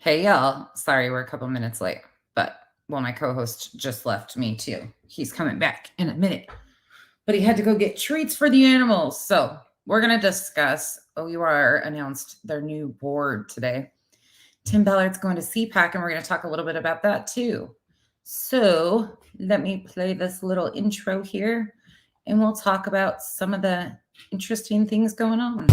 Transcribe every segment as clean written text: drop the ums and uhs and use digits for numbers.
Hey, y'all. Sorry, we're a couple minutes late, but my co-host just left me too. He's coming back in a minute, but he had to go get treats for the animals. So we're going to discuss O.U.R. announced their new board today. Tim Ballard's going to CPAC, and we're going to talk a little bit about that too. So let me play this little intro here, and we'll talk about some of the interesting things going on.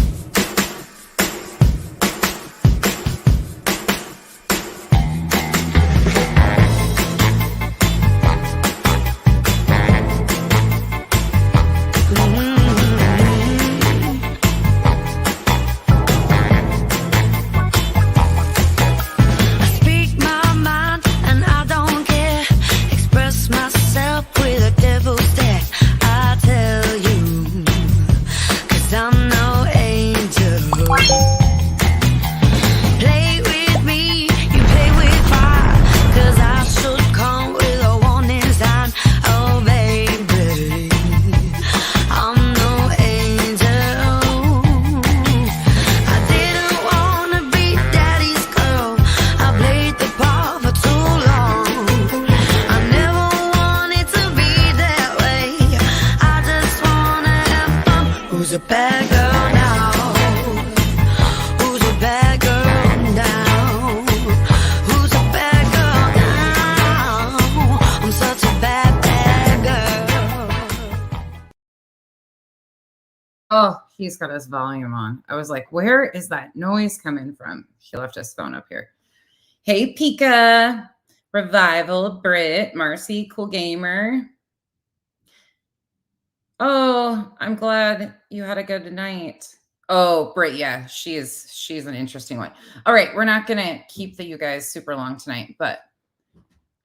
Oh, he's got his volume on. I was like, where is that noise coming from? He left his phone up here. Hey, Pika, Revival, Britt, Marcy, Cool Gamer. Oh, I'm glad you had a good night. Oh, Britt, yeah, she's an interesting one. All right, we're not going to keep you guys super long tonight, but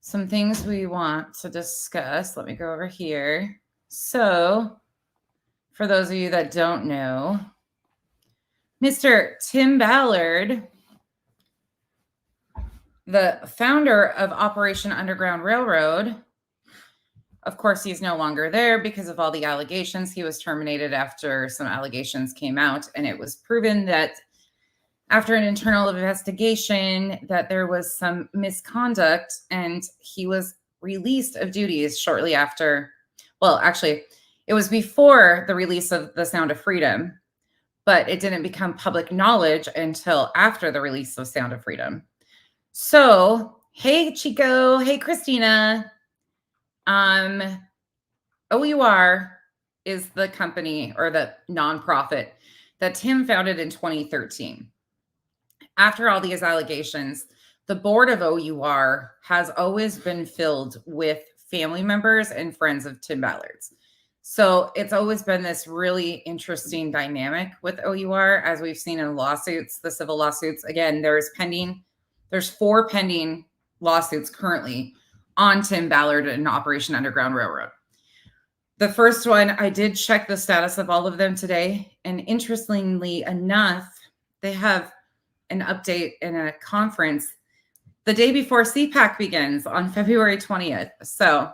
some things we want to discuss. Let me go over here. So, for those of you that don't know, Mr. Tim Ballard, the founder of Operation Underground Railroad, of course, he's no longer there because of all the allegations. He was terminated after some allegations came out, and it was proven that after an internal investigation that there was some misconduct, and he was released of duties shortly after. Well, actually, it was before the release of The Sound of Freedom, but it didn't become public knowledge until after the release of Sound of Freedom. So, hey, Chico. Hey, Christina. O.U.R. is the company or the nonprofit that Tim founded in 2013. After all these allegations, the board of O.U.R. has always been filled with family members and friends of Tim Ballard's. So it's always been this really interesting dynamic with O.U.R. as we've seen in lawsuits, the civil lawsuits. Again, there's 4 pending lawsuits currently on Tim Ballard and Operation Underground Railroad. The first one, I did check the status of all of them today. And interestingly enough, they have an update in a conference the day before CPAC begins on February 20th. So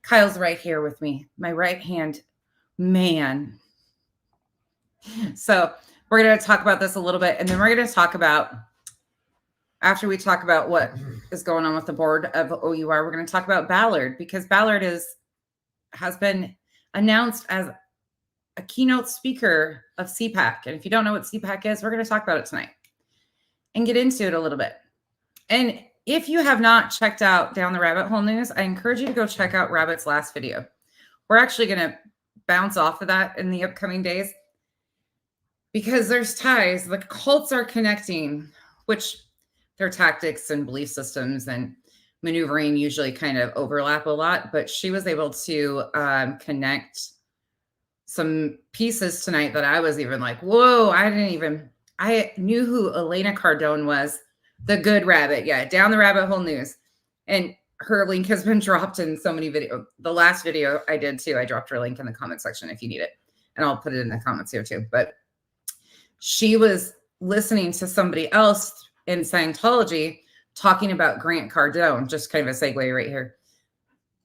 Kyle's right here with me, my right hand man. So we're going to talk about this a little bit, and then we're going to talk about, after we talk about what is going on with the board of O.U.R., we're going to talk about Ballard, because Ballard has been announced as a keynote speaker of CPAC. And if you don't know what CPAC is, we're going to talk about it tonight and get into it a little bit. And if you have not checked out Down the Rabbit Hole News, I encourage you to go check out Rabbit's last video. We're actually going to bounce off of that in the upcoming days because there's ties. The cults are connecting, which their tactics and belief systems and maneuvering usually kind of overlap a lot. But she was able to connect some pieces tonight that I was even like, whoa, I knew who Elena Cardone was. The good rabbit. Yeah. Down the Rabbit Hole News. And her link has been dropped in so many videos. The last video I did too, I dropped her link in the comment section if you need it. And I'll put it in the comments here too. But she was listening to somebody else in Scientology talking about Grant Cardone, just kind of a segue right here.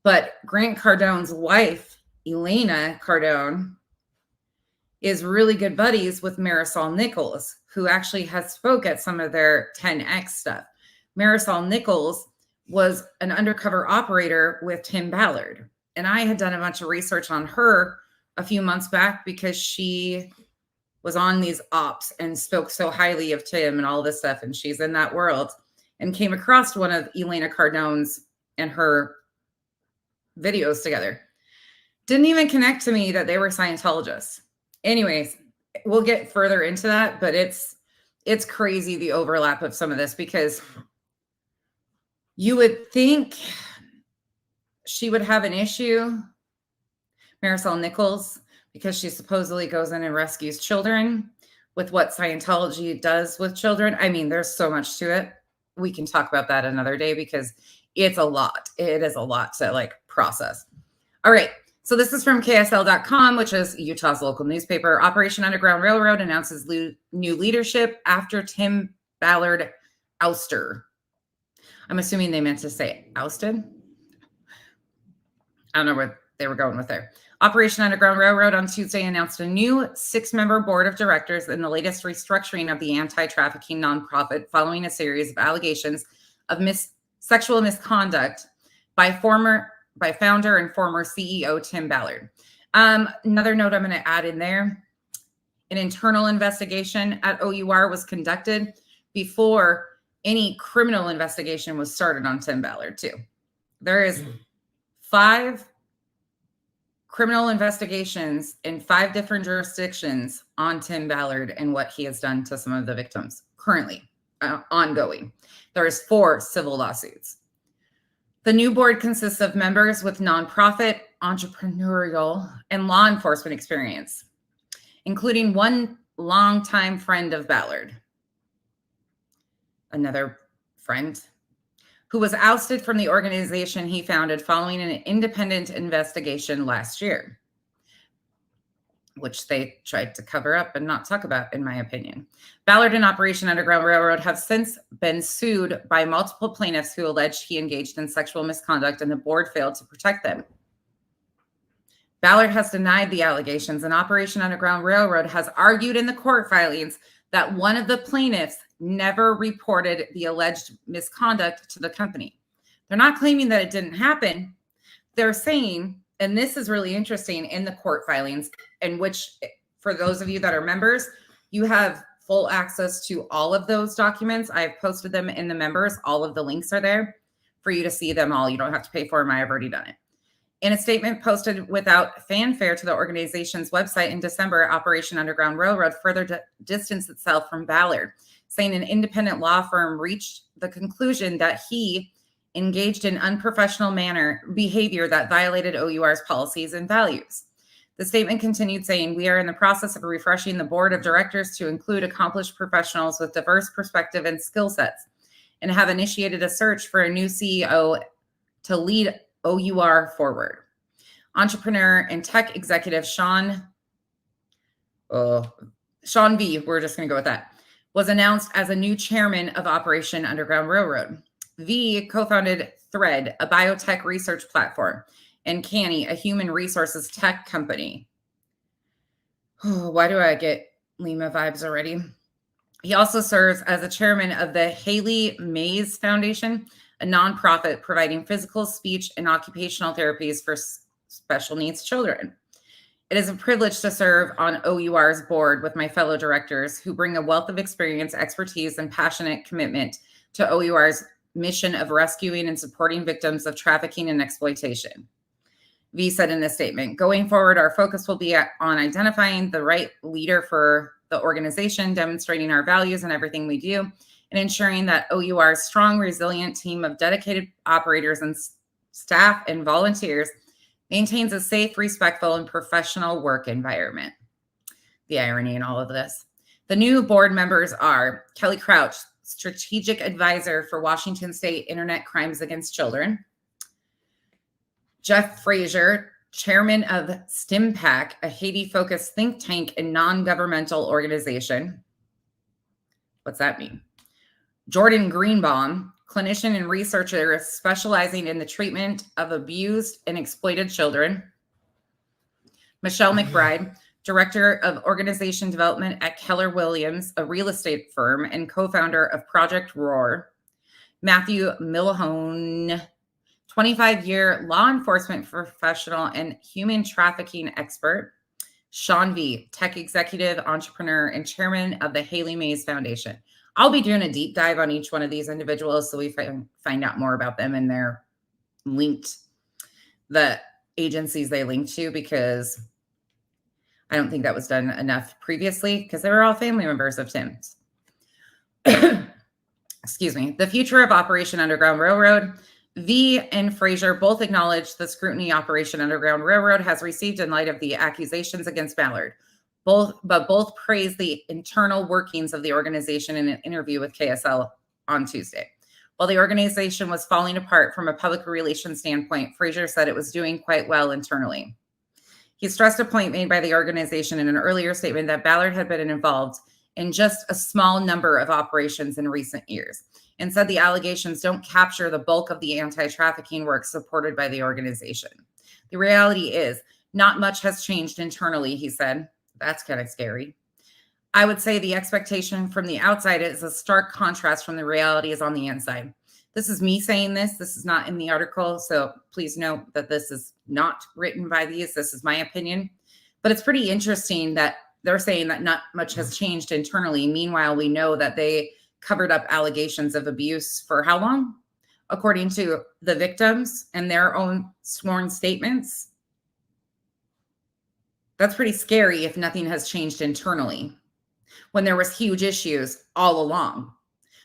But Grant Cardone's wife, Elena Cardone, is really good buddies with Marisol Nichols, who actually has spoke at some of their 10X stuff. Marisol Nichols was an undercover operator with Tim Ballard. And I had done a bunch of research on her a few months back because she was on these ops and spoke so highly of Tim and all this stuff. And she's in that world, and came across one of Elena Cardone's and her videos together. Didn't even connect to me that they were Scientologists. Anyways, we'll get further into that, but it's crazy, the overlap of some of this, because you would think she would have an issue, Marisol Nichols, because she supposedly goes in and rescues children, with what Scientology does with children. I mean, there's so much to it. We can talk about that another day because it's a lot. It is a lot to like process. All right. So this is from KSL.com, which is Utah's local newspaper. Operation Underground Railroad announces new leadership after Tim Ballard ouster. I'm assuming they meant to say ousted. I don't know where they were going with there. Operation Underground Railroad on Tuesday announced a new 6-member board of directors in the latest restructuring of the anti-trafficking nonprofit following a series of allegations of sexual misconduct by founder and former CEO Tim Ballard. Another note I'm going to add in there: an internal investigation at O.U.R. was conducted before any criminal investigation was started on Tim Ballard too. There is 5 criminal investigations in 5 different jurisdictions on Tim Ballard and what he has done to some of the victims currently ongoing. There is 4 civil lawsuits. The new board consists of members with nonprofit, entrepreneurial, and law enforcement experience, including one longtime friend of Ballard, another friend, who was ousted from the organization he founded following an independent investigation last year, which they tried to cover up and not talk about, in my opinion. Ballard and Operation Underground Railroad have since been sued by multiple plaintiffs who alleged he engaged in sexual misconduct, and the board failed to protect them. Ballard has denied the allegations, and Operation Underground Railroad has argued in the court filings that one of the plaintiffs never reported the alleged misconduct to the company. They're not claiming that it didn't happen. They're saying, and this is really interesting in the court filings, in which, for those of you that are members, you have full access to all of those documents. I've posted them in the members. All of the links are there for you to see them all. You don't have to pay for them. I've already done it. In a statement posted without fanfare to the organization's website in December, Operation Underground Railroad further distanced itself from Ballard, saying an independent law firm reached the conclusion that he engaged in unprofessional behavior that violated O.U.R.'s policies and values. The statement continued saying, "We are in the process of refreshing the board of directors to include accomplished professionals with diverse perspective and skill sets, and have initiated a search for a new CEO to lead O.U.R. forward." Entrepreneur and tech executive Sean V, we're just going to go with that, was announced as a new chairman of Operation Underground Railroad. V co-founded Thread, a biotech research platform, and Canny, a human resources tech company. Oh, why do I get Lima vibes already? He also serves as a chairman of the Haley Mays Foundation, a nonprofit providing physical, speech, and occupational therapies for special needs children. It is a privilege to serve on O.U.R.'s board with my fellow directors who bring a wealth of experience, expertise, and passionate commitment to O.U.R.'s mission of rescuing and supporting victims of trafficking and exploitation. V said in a statement, "Going forward, our focus will be on identifying the right leader for the organization, demonstrating our values in everything we do, and ensuring that O.U.R.'s strong, resilient team of dedicated operators and staff and volunteers maintains a safe, respectful, and professional work environment." The irony in all of this. The new board members are Kelly Crouch, strategic advisor for Washington State Internet Crimes Against Children; Jeff Frazier, chairman of STIMPAC, a Haiti-focused think tank and non-governmental organization. What's that mean? Jordan Greenbaum, clinician and researcher specializing in the treatment of abused and exploited children; Michelle McBride, director of organization development at Keller Williams, a real estate firm and co-founder of Project O.U.R; Matthew Milhone, 25-year law enforcement professional and human trafficking expert. Sean V, tech executive, entrepreneur, and chairman of the Haley Mays Foundation. I'll be doing a deep dive on each one of these individuals so we find out more about them and their the agencies they linked to, because I don't think that was done enough previously, because they were all family members of Tim's. Excuse me. The future of Operation Underground Railroad. V and Frazier both acknowledged the scrutiny Operation Underground Railroad has received in light of the accusations against Ballard. Both praised the internal workings of the organization in an interview with KSL on Tuesday. While the organization was falling apart from a public relations standpoint, Frazier said it was doing quite well internally. He stressed a point made by the organization in an earlier statement that Ballard had been involved in just a small number of operations in recent years, and said the allegations don't capture the bulk of the anti-trafficking work supported by the organization. The reality is, not much has changed internally, he said. That's kind of scary. I would say the expectation from the outside is a stark contrast from the reality is on the inside. This is me saying this. This is not in the article, so please note that this is not written by these. This is my opinion. But it's pretty interesting that they're saying that not much has changed internally. Meanwhile, we know that they covered up allegations of abuse for how long? According to the victims and their own sworn statements. That's pretty scary if nothing has changed internally, when there was huge issues all along.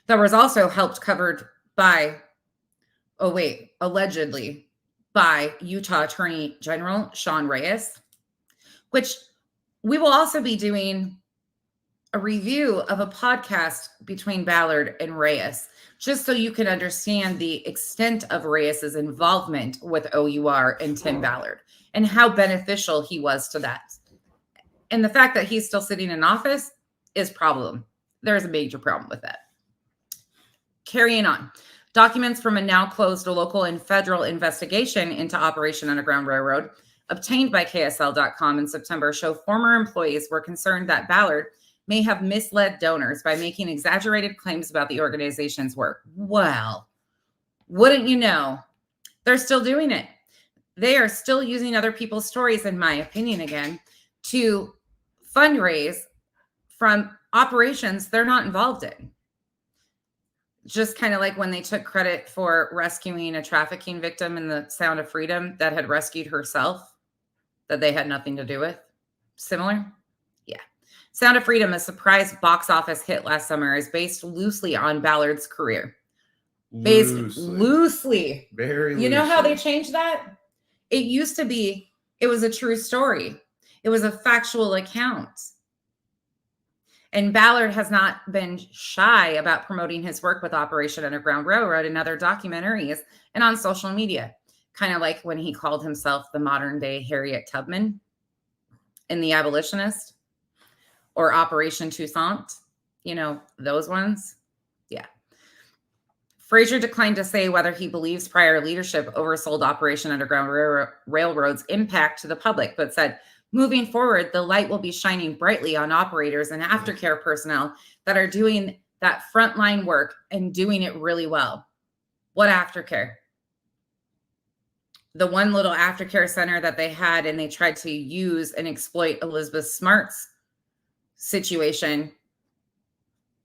That was also helped covered by, allegedly by Utah Attorney General Sean Reyes, which we will also be doing a review of a podcast between Ballard and Reyes, just so you can understand the extent of Reyes's involvement with O.U.R. and Tim Ballard and how beneficial he was to that. And the fact that he's still sitting in office is problem. There's a major problem with that. Carrying on. Documents from a now closed local and federal investigation into Operation Underground Railroad obtained by KSL.com in September show former employees were concerned that Ballard may have misled donors by making exaggerated claims about the organization's work. Well, wouldn't you know, they're still doing it. They are still using other people's stories, in my opinion, again, to fundraise from operations they're not involved in. Just kind of like when they took credit for rescuing a trafficking victim in The Sound of Freedom that had rescued herself, that they had nothing to do with. Similar? Yeah. Sound of Freedom, a surprise box office hit last summer, is based loosely on Ballard's career. Based loosely. Very loosely. You know how they changed that? It used to be, it was a true story. It was a factual account. And Ballard has not been shy about promoting his work with Operation Underground Railroad in other documentaries and on social media. Kind of like when he called himself the modern day Harriet Tubman in The Abolitionist, or Operation Toussaint, you know, those ones. Yeah. Frazier declined to say whether he believes prior leadership oversold Operation Underground Railroad's impact to the public, but said, moving forward, the light will be shining brightly on operators and aftercare personnel that are doing that frontline work and doing it really well. What aftercare? The one little aftercare center that they had and they tried to use and exploit Elizabeth Smart's situation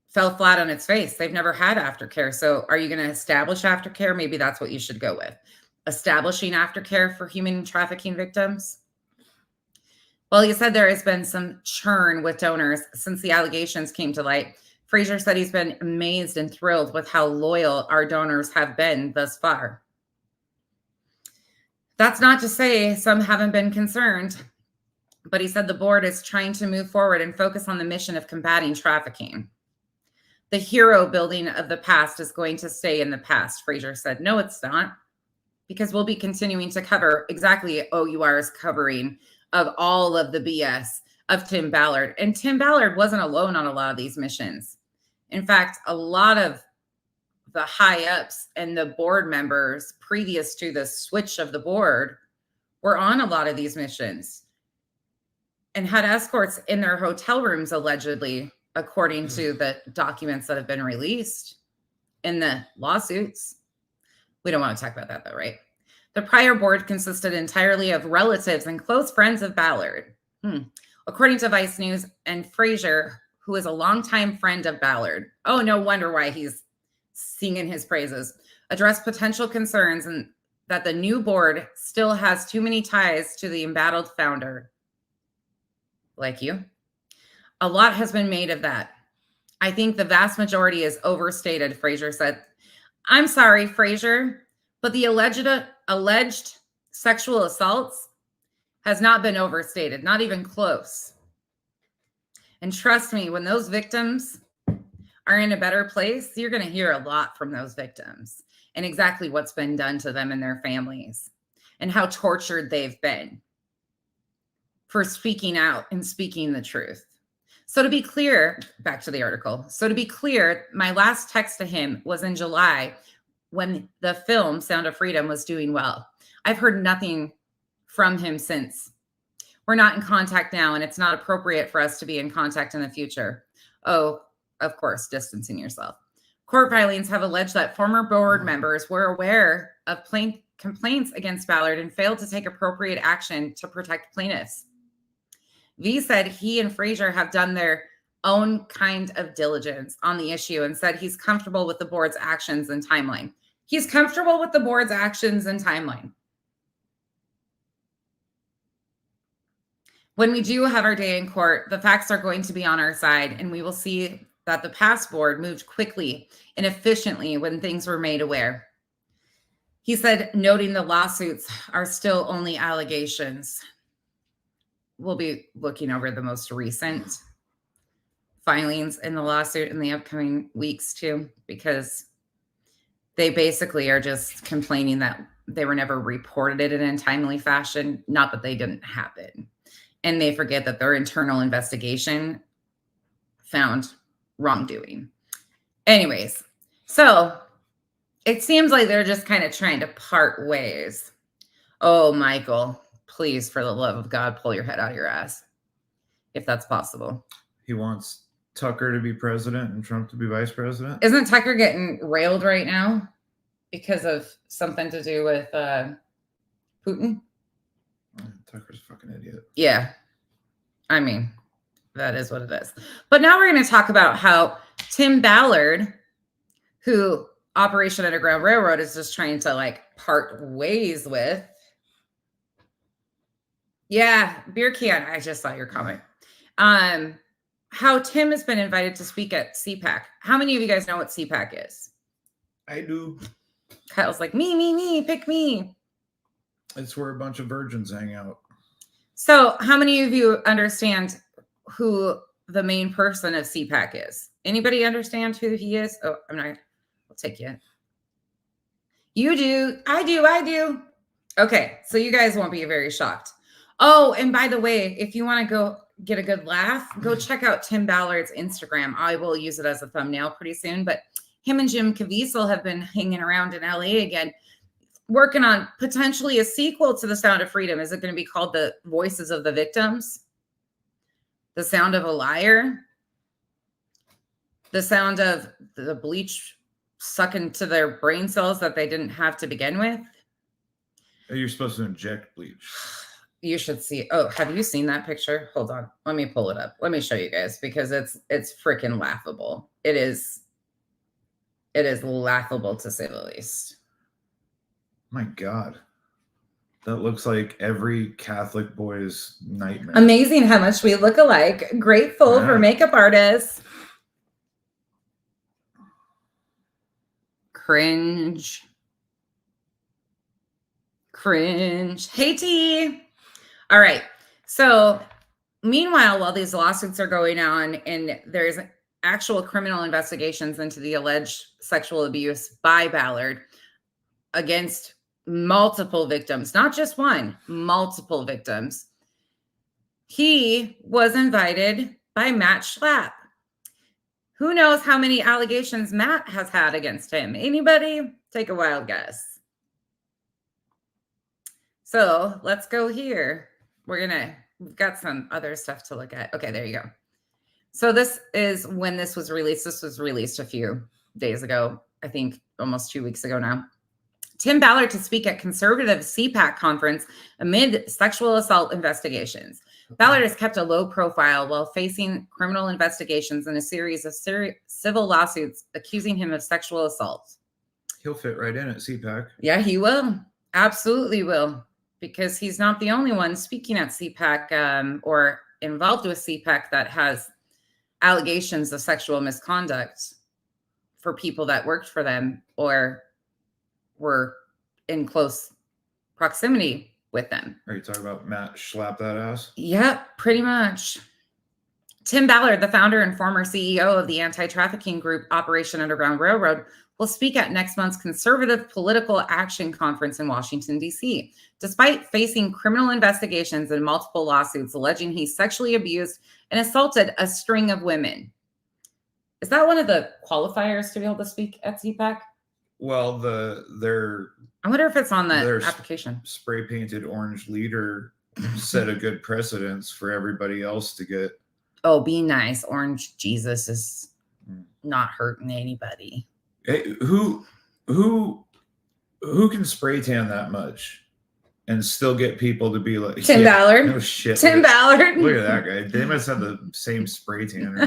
fell flat on its face. They've never had aftercare. So are you going to establish aftercare? Maybe that's what you should go with. Establishing aftercare for human trafficking victims. Well, he said there has been some churn with donors since the allegations came to light. Frazier said he's been amazed and thrilled with how loyal our donors have been thus far. That's not to say some haven't been concerned, but he said the board is trying to move forward and focus on the mission of combating trafficking. The hero building of the past is going to stay in the past, Frazier said. No, it's not, because we'll be continuing to cover exactly O.U.R.'s covering of all of the BS of Tim Ballard. And Tim Ballard wasn't alone on a lot of these missions. In fact, a lot of the high-ups and the board members previous to the switch of the board were on a lot of these missions and had escorts in their hotel rooms, allegedly, according to the documents that have been released in the lawsuits. We don't want to talk about that though, right? The prior board consisted entirely of relatives and close friends of Ballard. According to Vice News, and Fraser, who is a longtime friend of Ballard, oh, no wonder why he's singing his praises, addressed potential concerns and that the new board still has too many ties to the embattled founder. Like you. A lot has been made of that. I think the vast majority is overstated, Fraser said. I'm sorry, Fraser, but the alleged sexual assaults has not been overstated, not even close. And trust me, when those victims are in a better place, you're going to hear a lot from those victims and exactly what's been done to them and their families and how tortured they've been for speaking out and speaking the truth. So to be clear, back to the article. So to be clear, my last text to him was in July when the film Sound of Freedom was doing well. I've heard nothing from him since. We're not in contact now, and it's not appropriate for us to be in contact in the future. Oh, of course, distancing yourself. Court filings have alleged that former board members were aware of complaints against Ballard and failed to take appropriate action to protect plaintiffs. V said he and Fraser have done their own kind of diligence on the issue and said he's comfortable with the board's actions and timeline. He's comfortable with the board's actions and timeline. When we do have our day in court, the facts are going to be on our side, and we will see that the past board moved quickly and efficiently when things were made aware. He said, noting the lawsuits are still only allegations. We'll be looking over the most recent filings in the lawsuit in the upcoming weeks too, because they basically are just complaining that they were never reported in a timely fashion, not that they didn't happen. And they forget that their internal investigation found wrongdoing. Anyways, so it seems like they're just kind of trying to part ways. Oh, Michael, please, for the love of God, pull your head out of your ass, if that's possible. He wants Tucker to be president and Trump to be vice president. Isn't Tucker getting railed right now because of something to do with Putin? Tucker's a fucking idiot. Yeah. I mean, that is what it is. But now we're going to talk about how Tim Ballard, who Operation Underground Railroad is just trying to like part ways with. Yeah, beer can. I just saw your comment. How Tim has been invited to speak at CPAC. How many of you guys know what CPAC is? I do. Kyle's like, me, pick me. It's where a bunch of virgins hang out. So how many of you understand who the main person of CPAC is? Anybody understand who he is? Oh, I'll take you. You do. I do. Okay, so you guys won't be very shocked. Oh, and by the way, if you want to go get a good laugh, go check out Tim Ballard's Instagram. I will use it as a thumbnail pretty soon, but him and Jim Caviezel have been hanging around in LA again, working on potentially a sequel to The Sound of Freedom. Is it going to be called The Voices of the Victims? The Sound of a Liar? The sound of the bleach sucking to their brain cells that they didn't have to begin with? You're supposed to inject bleach. You should see. Oh, have you seen that picture? Hold on. Let me pull it up. Let me show you guys because it's freaking laughable. It is laughable to say the least. My God. That looks like every Catholic boy's nightmare. Amazing how much we look alike. Grateful for makeup artists. Cringe. Hey, T. All right. So meanwhile, while these lawsuits are going on and there's actual criminal investigations into the alleged sexual abuse by Ballard against multiple victims, not just one, multiple victims, he was invited by Matt Schlapp. Who knows how many allegations Matt has had against him? Anybody? Take a wild guess. So let's go here. We've got some other stuff to look at. Okay, there you go. So this is when this was released. This was released a few days ago. I think almost 2 weeks ago now. Tim Ballard to speak at conservative CPAC conference amid sexual assault investigations. Ballard has kept a low profile while facing criminal investigations in a series of civil lawsuits accusing him of sexual assault. He'll fit right in at CPAC. Yeah, he will. Absolutely will. Because he's not the only one speaking at CPAC or involved with CPAC that has allegations of sexual misconduct for people that worked for them or were in close proximity with them. Are you talking about Matt Schlapp that ass? Yep, pretty much. Tim Ballard, the founder and former CEO of the anti-trafficking group Operation Underground Railroad, will speak at next month's Conservative Political Action Conference in Washington, D.C. Despite facing criminal investigations and multiple lawsuits alleging he sexually abused and assaulted a string of women. Is that one of the qualifiers to be able to speak at CPAC? Well, I wonder if it's on the application. Spray painted orange leader set a good precedence for everybody else to get. Oh, be nice. Orange Jesus is not hurting anybody. Hey, who can spray tan that much and still get people to be like Tim Ballard? No shit. Tim Ballard. Look at that guy. They must have the same spray tanner.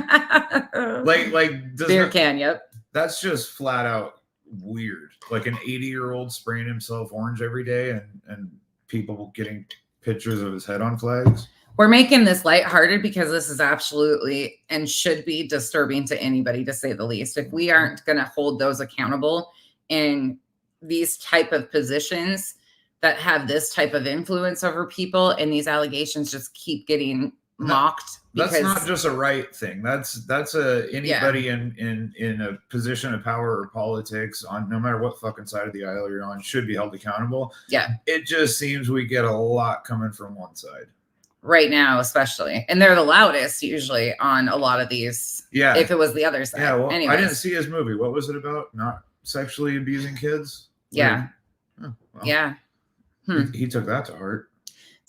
Beer can, yep. That's just flat out weird. Like an 80-year-old spraying himself orange every day and people getting pictures of his head on flags. We're making this lighthearted because this is absolutely and should be disturbing to anybody, to say the least. If we aren't going to hold those accountable in these type of positions that have this type of influence over people, and these allegations just keep getting mocked. That's not just a right thing. That's anybody in a position of power or politics, on no matter what fucking side of the aisle you're on, should be held accountable. Yeah. It just seems we get a lot coming from one side. Right now, especially. And they're the loudest usually on a lot of these. Yeah. If it was the other side. Yeah. Well, anyways. I didn't see his movie. What was it about? Not sexually abusing kids? Yeah. Oh, well, yeah. He took that to heart.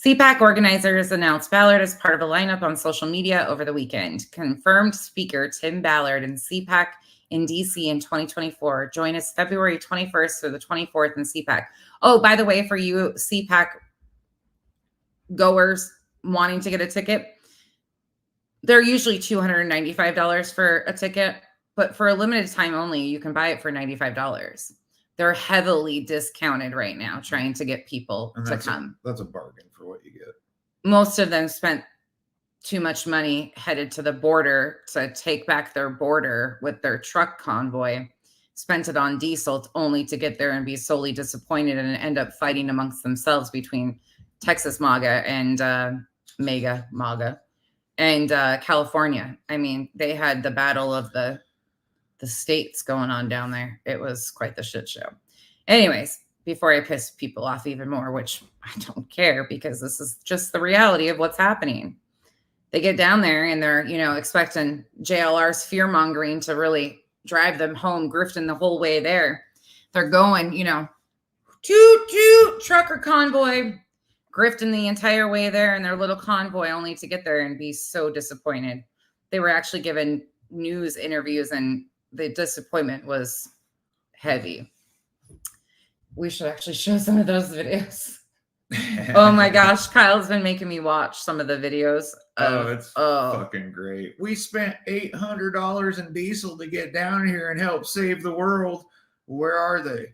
CPAC organizers announced Ballard as part of a lineup on social media over the weekend. Confirmed speaker Tim Ballard and CPAC in DC in 2024. Join us February 21st through the 24th in CPAC. Oh, by the way, for you CPAC goers wanting to get a ticket, they're usually $295 for a ticket, but for a limited time only, you can buy it for $95. They're heavily discounted right now, trying to get people to come. That's a bargain for what you get. Most of them spent too much money headed to the border to take back their border with their truck convoy, spent it on diesel only to get there and be solely disappointed and end up fighting amongst themselves between Texas MAGA and Mega MAGA and California. I mean, they had the battle of the states going on down there. It was quite the shit show. Anyways, before I piss people off even more, which I don't care because this is just the reality of what's happening. They get down there and they're, expecting JLR's fear mongering to really drive them home, grifting the whole way there. They're going, toot, toot, trucker convoy, grifting the entire way there in their little convoy, only to get there and be so disappointed. They were actually given news interviews and the disappointment was heavy. We should actually show some of those videos. Oh my gosh, Kyle's been making me watch some of the videos. It's fucking great. We spent $800 in diesel to get down here and help save the world. Where are they?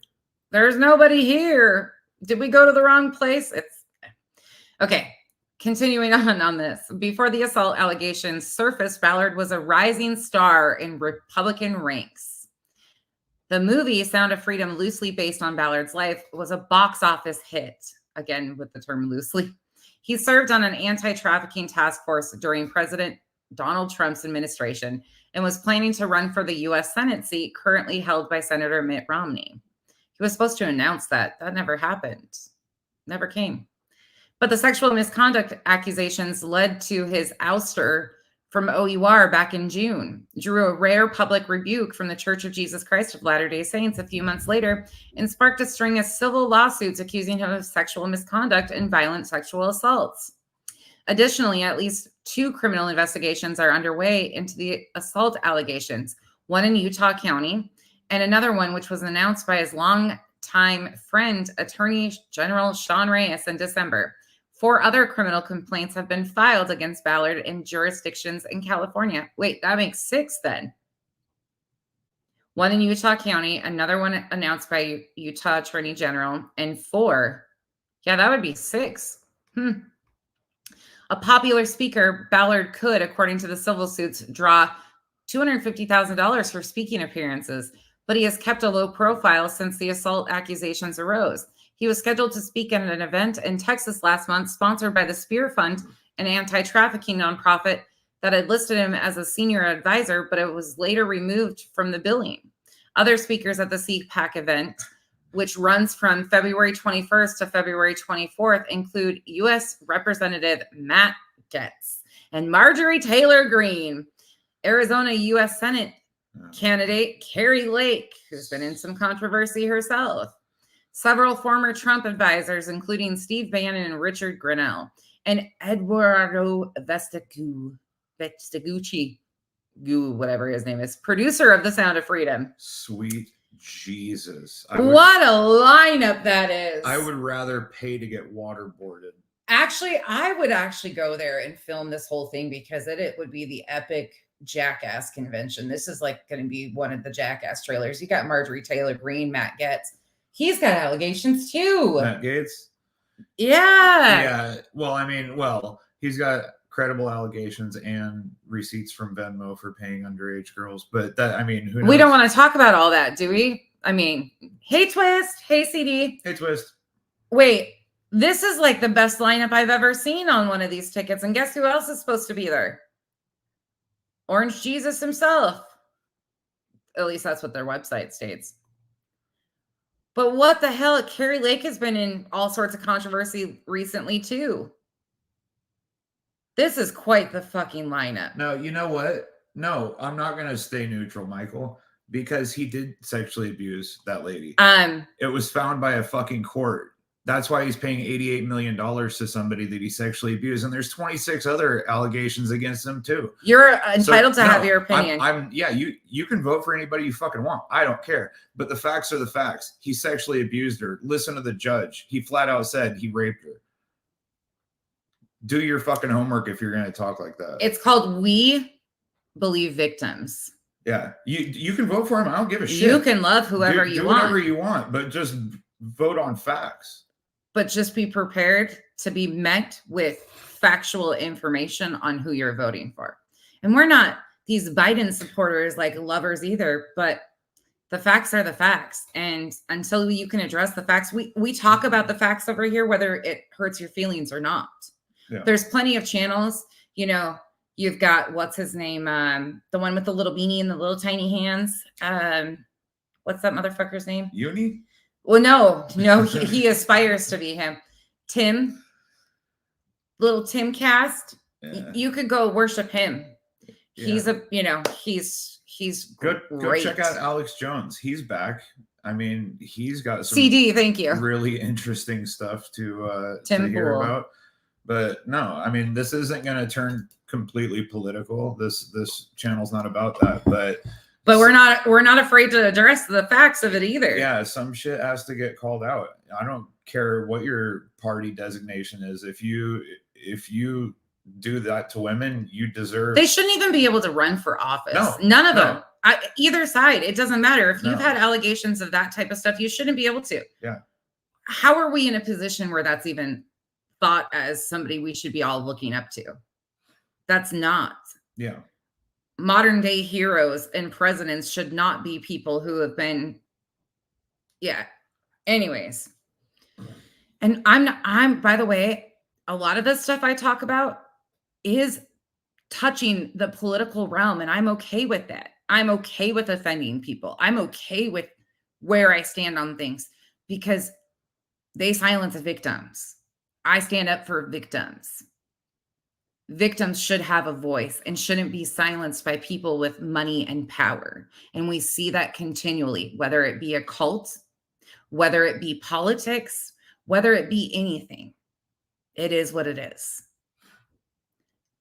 There's nobody here. Did we go to the wrong place? Okay. Continuing on this, before the assault allegations surfaced, Ballard was a rising star in Republican ranks. The movie Sound of Freedom, loosely based on Ballard's life, was a box office hit. Again, with the term loosely. He served on an anti-trafficking task force during President Donald Trump's administration and was planning to run for the U.S. Senate seat currently held by Senator Mitt Romney. He was supposed to announce that. That never happened. Never came. But the sexual misconduct accusations led to his ouster from O.U.R. back in June, drew a rare public rebuke from the Church of Jesus Christ of Latter-day Saints a few months later, and sparked a string of civil lawsuits accusing him of sexual misconduct and violent sexual assaults. Additionally, at least 2 criminal investigations are underway into the assault allegations, one in Utah County and another one which was announced by his longtime friend, Attorney General Sean Reyes, in December. 4 other criminal complaints have been filed against Ballard in jurisdictions in California. Wait, that makes 6 then. 1 in Utah County, another one announced by Utah Attorney General, and 4. Yeah, that would be 6. A popular speaker, Ballard could, according to the civil suits, draw $250,000 for speaking appearances, but he has kept a low profile since the assault accusations arose. He was scheduled to speak at an event in Texas last month, sponsored by the Spear Fund, an anti-trafficking nonprofit that had listed him as a senior advisor, but it was later removed from the billing. Other speakers at the CPAC event, which runs from February 21st to February 24th, include U.S. Representative Matt Gaetz and Marjorie Taylor Greene, Arizona U.S. Senate candidate Carrie Lake, who's been in some controversy herself, several former Trump advisors, including Steve Bannon and Richard Grenell, and Eduardo Vestagucci, whatever his name is, producer of The Sound of Freedom. Sweet Jesus. What a lineup that is. I would rather pay to get waterboarded. Actually, I would actually go there and film this whole thing because it would be the epic Jackass convention. This is like going to be one of the Jackass trailers. You got Marjorie Taylor Greene, Matt Gaetz. He's got allegations too. Matt Gaetz? Yeah. Yeah. Well, he's got credible allegations and receipts from Venmo for paying underage girls. But that, who knows? We don't want to talk about all that, do we? Hey Twist. Hey CD. Hey Twist. Wait, this is like the best lineup I've ever seen on one of these tickets. And guess who else is supposed to be there? Orange Jesus himself. At least that's what their website states. But what the hell? Carrie Lake has been in all sorts of controversy recently too. This is quite the fucking lineup. No, you know what? No, I'm not going to stay neutral, Michael, because he did sexually abuse that lady. It was found by a fucking court. That's why he's paying $88 million to somebody that he sexually abused. And there's 26 other allegations against him too. You're entitled to have your opinion. You can vote for anybody you fucking want. I don't care. But the facts are the facts. He sexually abused her. Listen to the judge. He flat out said he raped her. Do your fucking homework if you're going to talk like that. It's called We Believe Victims. Yeah. You can vote for him. I don't give a shit. You can love whoever you want. Do whatever you want, but just vote on facts. But just be prepared to be met with factual information on who you're voting for. And we're not these Biden supporters like lovers either, but the facts are the facts. And until you can address the facts, we talk about the facts over here, whether it hurts your feelings or not. Yeah. There's plenty of channels, you've got, what's his name? The one with the little beanie and the little tiny hands. What's that motherfucker's name? Uni? Well, no, he aspires to be him. Tim, little Tim Cast. Yeah. You could go worship him. Yeah. He's good. Go check out Alex Jones. He's back. He's got some CD. Thank you. Really interesting stuff to hear about. But no, this isn't going to turn completely political. This channel's not about that. But we're not afraid to address the facts of it either. Yeah, some shit has to get called out. I don't care what your party designation is. If you do that to women, you deserve. They shouldn't even be able to run for office. No, none of them. Either side, it doesn't matter. If you've had allegations of that type of stuff, you shouldn't be able to. Yeah. How are we in a position where that's even thought as somebody we should be all looking up to? That's not. Yeah. Modern day heroes and presidents should not be people who have been. Yeah. Anyways. And I'm, by the way, a lot of this stuff I talk about is touching the political realm, and I'm okay with that. I'm okay with offending people. I'm okay with where I stand on things because they silence the victims. I stand up for victims. Victims should have a voice and shouldn't be silenced by people with money and power. And we see that continually, whether it be a cult, whether it be politics, whether it be anything. It is what it is.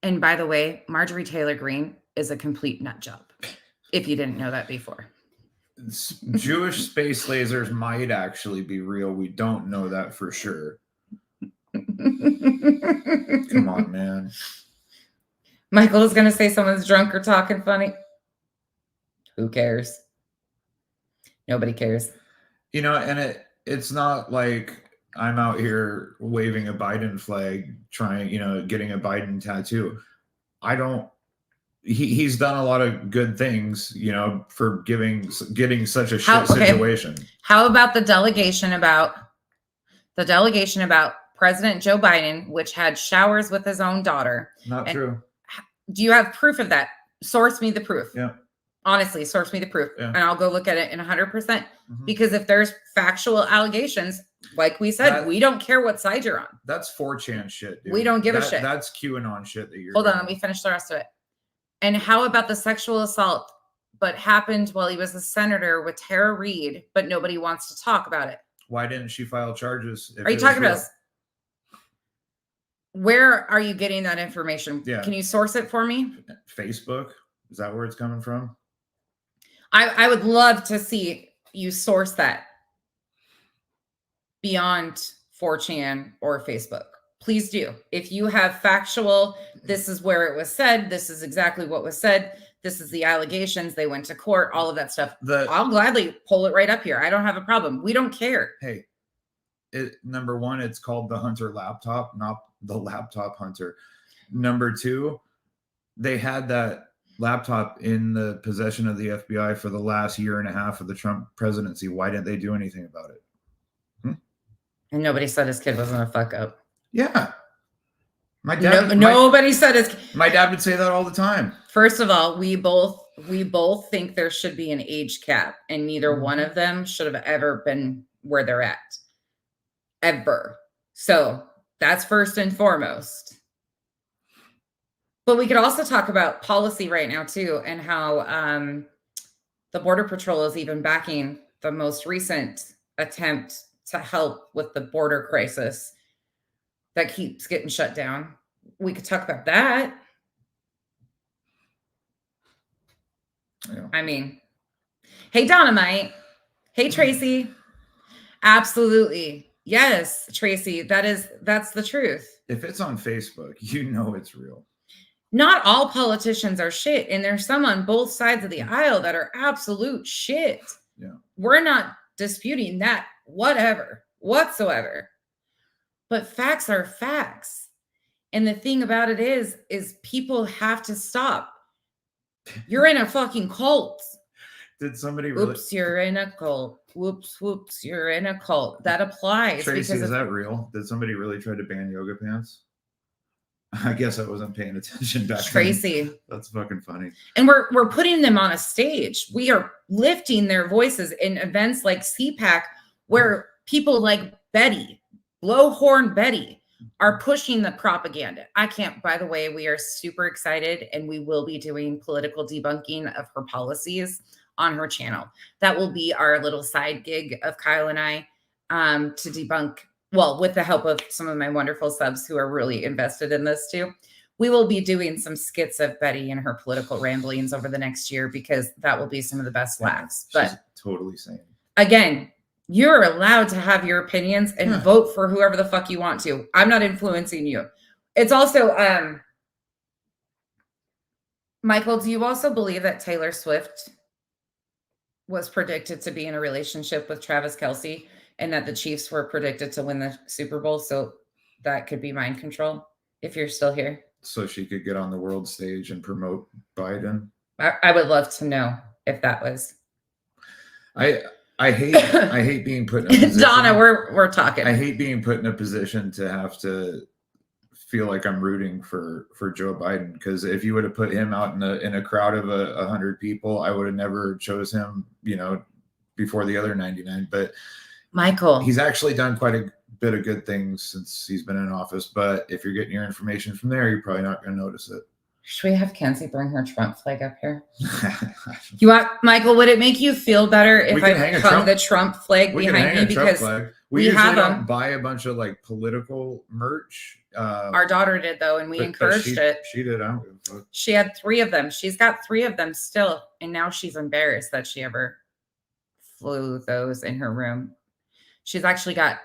And by the way, Marjorie Taylor Greene is a complete nut job, if you didn't know that before. Jewish space lasers might actually be real. We don't know that for sure. Come on, man. Michael is going to say someone's drunk or talking funny. Who cares? Nobody cares. You know, and it's not like I'm out here waving a Biden flag, trying, getting a Biden tattoo. He's done a lot of good things, for getting such a shit situation. How about the delegation about President Joe Biden, which had showers with his own daughter? Not true. Do you have proof of that? Source me the proof. Yeah. Honestly, source me the proof, and I'll go look at it in 100%. Because if there's factual allegations, like we said, we don't care what side you're on. That's 4chan shit, dude. We don't give a shit. That's QAnon shit that you're Hold on, let me finish the rest of it. And how about the sexual assault, but happened while he was a senator with Tara Reid, but nobody wants to talk about it? Why didn't she file charges? Are you talking about us? Where are you getting that information? Yeah. Can you source it for me? Facebook? Is that where it's coming from? I would love to see you source that beyond 4chan or Facebook. Please do. If you have factual, this is where it was said, this is exactly what was said, this is the allegations, they went to court, all of that stuff. I'll gladly pull it right up here. I don't have a problem. We don't care. Hey, number one, it's called the Hunter laptop, not the laptop Hunter. Number two, they had that laptop in the possession of the FBI for the last year and a half of the Trump presidency. Why didn't they do anything about it? And nobody said his kid wasn't a fuck up. Yeah. My dad. Nobody said his. My dad would say that all the time. First of all, we both think there should be an age cap, and neither one of them should have ever been where they're at. Ever. So that's first and foremost. But we could also talk about policy right now too, and how the Border Patrol is even backing the most recent attempt to help with the border crisis that keeps getting shut down. We could talk about that. Yeah. I mean, hey, Dynamite. Hey, Tracy. Absolutely. Yes, Tracy, that's the truth. If it's on Facebook, it's real. Not all politicians are shit, and there's some on both sides of the aisle that are absolute shit. Yeah. We're not disputing that whatsoever. But facts are facts. And the thing about it is people have to stop. You're in a fucking cult. Did somebody really? Oops, you're in a cult. Whoops, you're in a cult. That applies. Tracy, is that real? Did somebody really try to ban yoga pants? I guess I wasn't paying attention back then. Tracy. That's fucking funny. And we're putting them on a stage. We are lifting their voices in events like CPAC, where people like Betty, Blowhorn Betty, are pushing the propaganda. By the way, we are super excited, and we will be doing political debunking of her policies on her channel. That will be our little side gig of Kyle and I to debunk, well, with the help of some of my wonderful subs who are really invested in this too. We will be doing some skits of Betty and her political ramblings over the next year, because that will be some of the best laughs. But totally sane. Again, you're allowed to have your opinions and vote for whoever the fuck you want to. I'm not influencing you. It's also, Michael, do you also believe that Taylor Swift was predicted to be in a relationship with Travis Kelce, and that the Chiefs were predicted to win the Super Bowl? So that could be mind control if you're still here. So she could get on the world stage and promote Biden. I would love to know if that was. I hate being put in a position. Donna, we're talking. I hate being put in a position to have to feel like I'm rooting for Joe Biden, because if you would have put him out in a crowd of 100 people, I would have never chose him, before the other 99. But Michael, he's actually done quite a bit of good things since he's been in office. But if you're getting your information from there, you're probably not going to notice it. Should we have Kenzie bring her Trump flag up here? You want, Michael, would it make you feel better if I hung the Trump flag behind me? Because we usually don't buy a bunch of like political merch. Our daughter did, though, and we encouraged it. She did. I don't give a fuck. She had 3 of them. She's got 3 of them still, and now she's embarrassed that she ever flew those in her room. She's actually got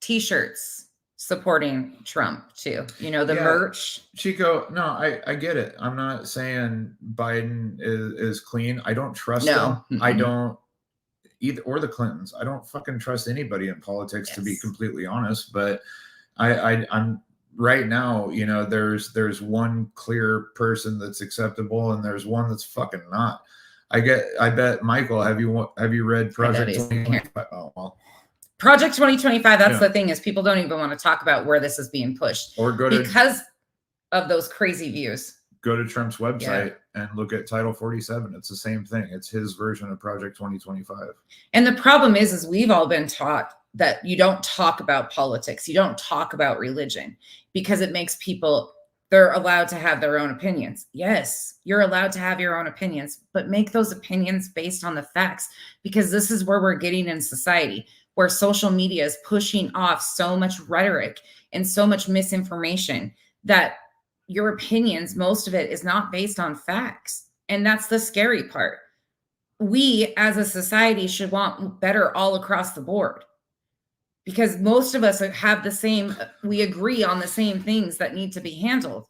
t-shirts supporting Trump too. You know, the merch. Chico, no, I get it. I'm not saying Biden is clean. I don't trust him. Mm-hmm. I don't either, or the Clintons. I don't fucking trust anybody in politics, to be completely honest. But I'm right now, you know, there's one clear person that's acceptable and there's one that's fucking not. I bet Michael, have you read Project 2025? Oh, well. Project 2025, that's the thing, is people don't even want to talk about where this is being pushed. Or because of those crazy views. Go to Trump's website and look at Title 47. It's the same thing. It's his version of Project 2025. And the problem is we've all been taught that you don't talk about politics. You don't talk about religion because it makes people, they're allowed to have their own opinions. Yes, you're allowed to have your own opinions, but make those opinions based on the facts, because this is where we're getting in society, where social media is pushing off so much rhetoric and so much misinformation that your opinions, most of it is not based on facts. And that's the scary part. We as a society should want better all across the board, because most of us have the same, we agree on the same things that need to be handled.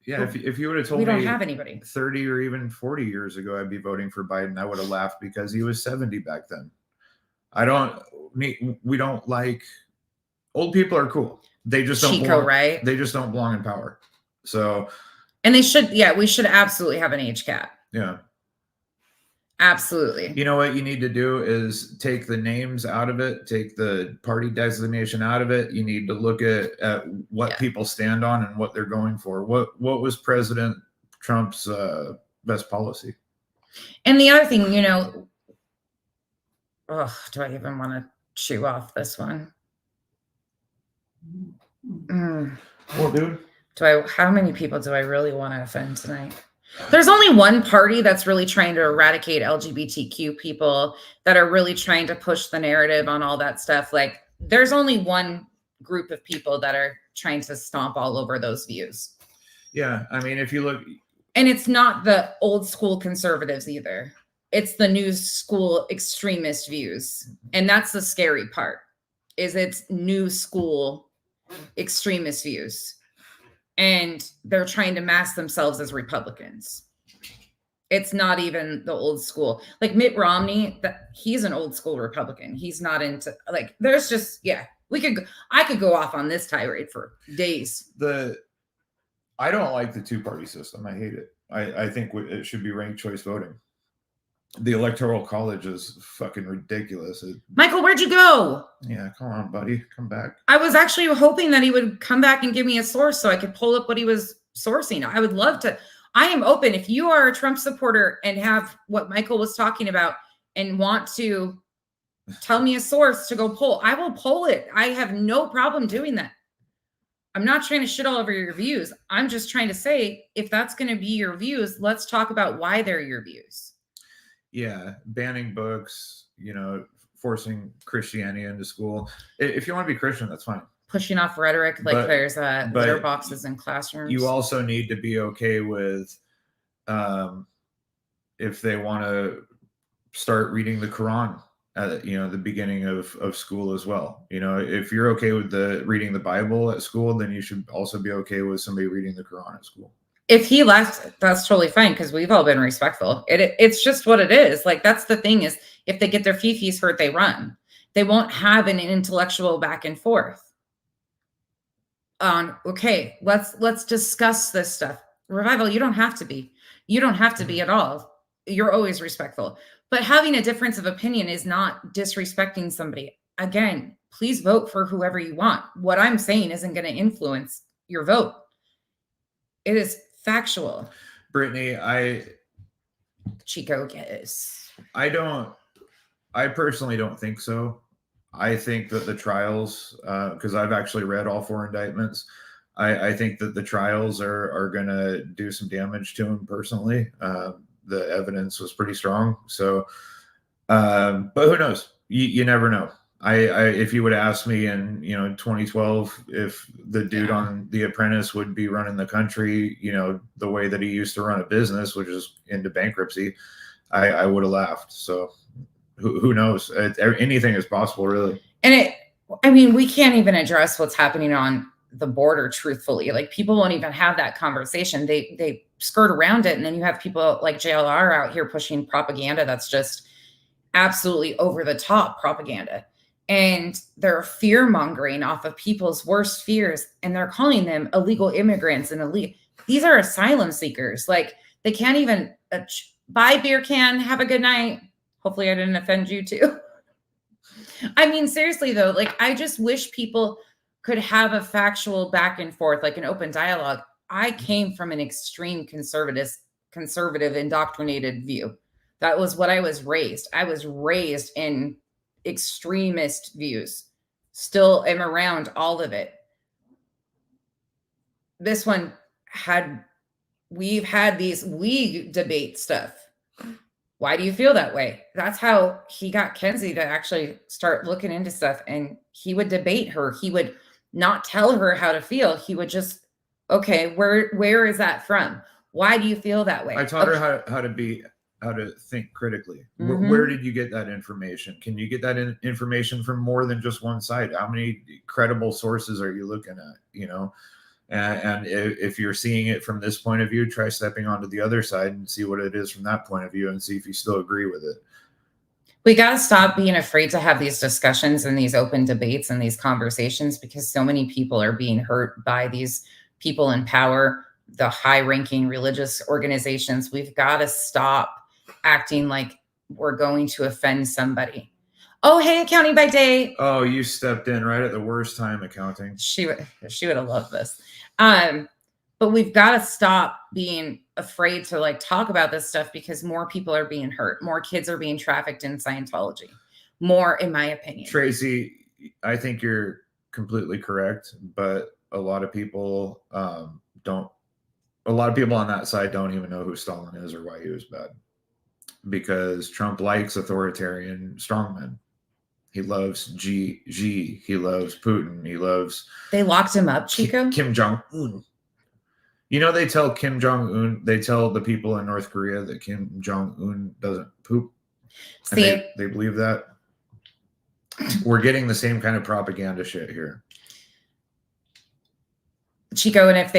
Yeah, if you would have told me we don't have anybody 30 or even 40 years ago I'd be voting for Biden, I would have laughed because he was 70 back then. We don't like, old people are cool. They just don't belong, right? They just don't belong in power. So, and they should, we should absolutely have an age cap. Yeah. Absolutely. You know what you need to do is take the names out of it, take the party designation out of it. You need to look at what people stand on and what they're going for. What was President Trump's best policy? And the other thing, you know, do I even want to chew off this one? Well, dude. How many people do I really want to offend tonight? There's only one party that's really trying to eradicate LGBTQ people, that are really trying to push the narrative on all that stuff. Like, there's only one group of people that are trying to stomp all over those views. Yeah. I mean, if you look. And it's not the old school conservatives either. It's the new school extremist views. And that's the scary part, is it's new school extremist views. And they're trying to mask themselves as Republicans. It's not even the old school. Like Mitt Romney, he's an old school Republican. He's not into, like, there's just, I could go off on this tirade for days. I don't like the two-party system. I hate it. I think it should be ranked choice voting. The Electoral College is fucking ridiculous. Michael, where'd you go? Yeah, come on, buddy. Come back. I was actually hoping that he would come back and give me a source so I could pull up what he was sourcing. I would love to. I am open. If you are a Trump supporter and have what Michael was talking about and want to tell me a source to go pull, I will pull it. I have no problem doing that. I'm not trying to shit all over your views. I'm just trying to say, if that's going to be your views, let's talk about why they're your views. Yeah, banning books, you know, forcing Christianity into school. If you want to be Christian, that's fine. Pushing off rhetoric, like there's litter boxes in classrooms. You also need to be okay with if they want to start reading the Quran at, you know, the beginning of school as well. You know, if you're okay with reading the Bible at school, then you should also be okay with somebody reading the Quran at school. If he left, that's totally fine, because we've all been respectful. It's just what it is. Like, that's the thing, is if they get their fifis hurt, they run. They won't have an intellectual back and forth on, okay, let's discuss this stuff. Revival, you don't have to be. You don't have to be at all. You're always respectful. But having a difference of opinion is not disrespecting somebody. Again, please vote for whoever you want. What I'm saying isn't going to influence your vote. It is factual. Brittany, Chico, yes. I personally don't think so. I think that the trials, because I've actually read all 4 indictments, I think that the trials are going to do some damage to him personally. The evidence was pretty strong. So, but who knows? You never know. If you would ask me in 2012 if the dude on The Apprentice would be running the country, the way that he used to run a business, which is into bankruptcy, I would have laughed. So who knows? Anything is possible, really. And I mean, we can't even address what's happening on the border truthfully. Like, people won't even have that conversation. They skirt around it. And then you have people like JLR out here pushing propaganda that's just absolutely over the top propaganda. And they're fear mongering off of people's worst fears. And they're calling them illegal immigrants and these are asylum seekers. Like, they can't even buy a beer can, have a good night. Hopefully I didn't offend you too. I mean, seriously though, like, I just wish people could have a factual back and forth, like an open dialogue. I came from an extreme conservative indoctrinated view. That was what I was raised. I was raised in extremist views. Still am around all of it. This one we've had we debate stuff. Why do you feel that way? That's how he got Kenzie to actually start looking into stuff. And he would debate her. He would not tell her how to feel. He would just, okay, where is that from? Why do you feel that way? I taught her how to think critically. Mm-hmm. Where did you get that information? Can you get that information from more than just one side? How many credible sources are you looking at? You know, and if you're seeing it from this point of view, try stepping onto the other side and see what it is from that point of view and see if you still agree with it. We got to stop being afraid to have these discussions and these open debates and these conversations, because so many people are being hurt by these people in power, the high-ranking religious organizations. We've got to stop acting like we're going to offend somebody. Oh, hey, accounting by day. Oh, you stepped in right at the worst time, accounting. She would have loved this. But we've got to stop being afraid to like talk about this stuff, because more people are being hurt. More kids are being trafficked in Scientology. More, in my opinion. Tracy, I think you're completely correct, but a lot of people don't. A lot of people on that side don't even know who Stalin is or why he was bad, because Trump likes authoritarian strongmen. He loves Xi. He loves Putin. He loves. They locked him up, Chico. Kim Jong-un. You know, they tell Kim Jong-un, they tell the people in North Korea that Kim Jong-un doesn't poop. See, they believe that. We're getting the same kind of propaganda shit here, Chico. And if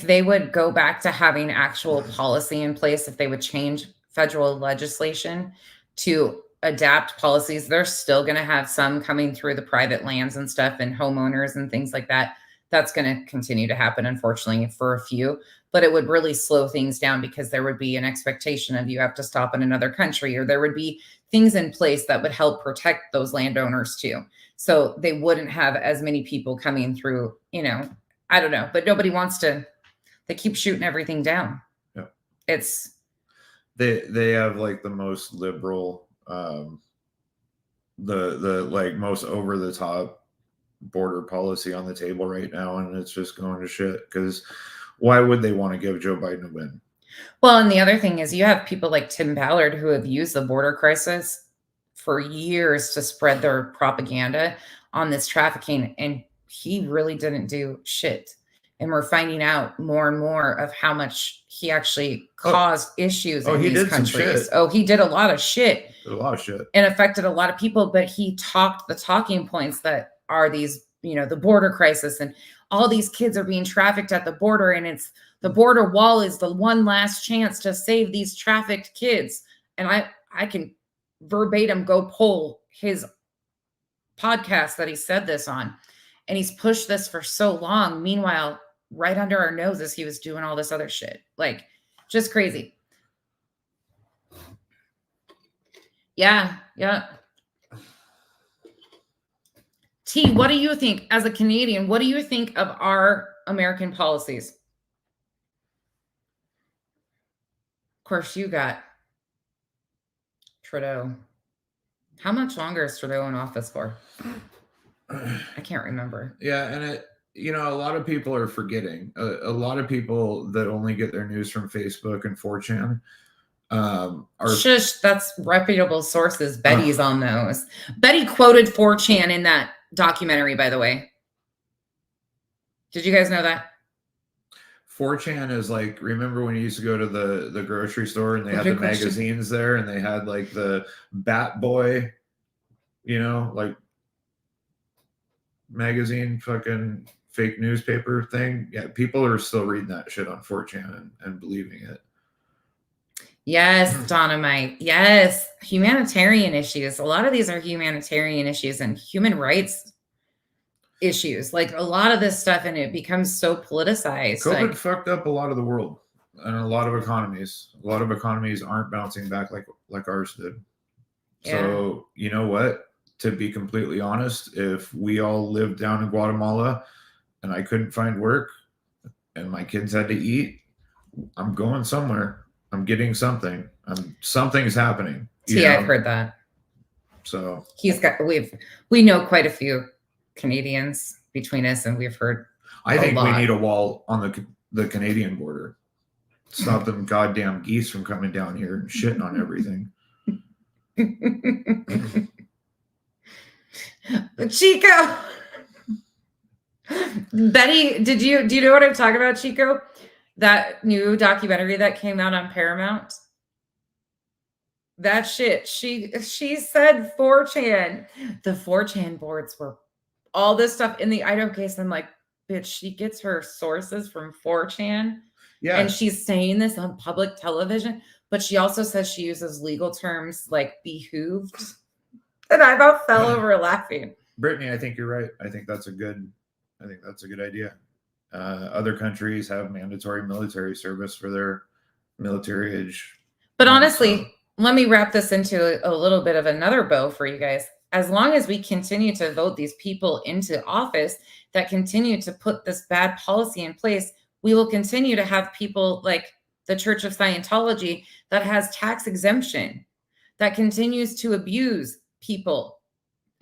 they would go back to having actual policy in place, if they would change federal legislation to adapt policies, they're still going to have some coming through the private lands and stuff and homeowners and things like that. That's going to continue to happen, unfortunately, for a few, but it would really slow things down, because there would be an expectation of you have to stop in another country, or there would be things in place that would help protect those landowners too. So they wouldn't have as many people coming through, you know, I don't know, but nobody wants to, they keep shooting everything down. Yeah. It's. They have like the most liberal, the like most over the top border policy on the table right now, and it's just going to shit, because why would they want to give Joe Biden a win? Well, and the other thing is, you have people like Tim Ballard who have used the border crisis for years to spread their propaganda on this trafficking, and he really didn't do shit. And we're finding out more and more of how much he actually caused issues in these countries. Oh, he did a lot of shit. And affected a lot of people, but he talked the talking points that are these, you know, the border crisis, and all these kids are being trafficked at the border, and it's the border wall is the one last chance to save these trafficked kids. And I can verbatim go pull his podcast that he said this on, and he's pushed this for so long. Meanwhile, right under our noses, he was doing all this other shit. Like, just crazy. Yeah. T, what do you think as a Canadian? What do you think of our American policies? Of course, you got Trudeau. How much longer is Trudeau in office for? I can't remember. Yeah, and you know, a lot of people are forgetting. A lot of people that only get their news from Facebook and 4chan are shush. That's reputable sources. Betty's on those. Betty quoted 4chan in that documentary, by the way. Did you guys know that? 4chan is like, remember when you used to go to the grocery store and they had the magazines there and they had like the Bat Boy, you know, like magazine fucking fake newspaper thing? Yeah, people are still reading that shit on 4chan and believing it. Yes, Dynamite. Yes, humanitarian issues. A lot of these are humanitarian issues and human rights issues. Like a lot of this stuff, and it becomes so politicized. COVID fucked up a lot of the world and a lot of economies. A lot of economies aren't bouncing back like ours did. Yeah. So you know what? To be completely honest, if we all lived down in Guatemala and I couldn't find work and my kids had to eat, I'm going somewhere. I'm getting something. Something's happening. Yeah, I've heard that. So we know quite a few Canadians between us, and we've heard. I think we need a wall on the Canadian border. Stop them goddamn geese from coming down here and shitting on everything. Chico, Betty, do you know what I'm talking about, Chico? That new documentary that came out on Paramount. That shit. She said 4chan. The 4chan boards were all this stuff in the Idaho case. I'm like, bitch, she gets her sources from 4chan. Yeah. And she's saying this on public television, but she also says she uses legal terms like behooved. And I about fell over laughing. Brittany, I think you're right. I think that's a good idea. Other countries have mandatory military service for their military age. But honestly, let me wrap this into a little bit of another bow for you guys. As long as we continue to vote these people into office that continue to put this bad policy in place, we will continue to have people like the Church of Scientology that has tax exemption, that continues to abuse people,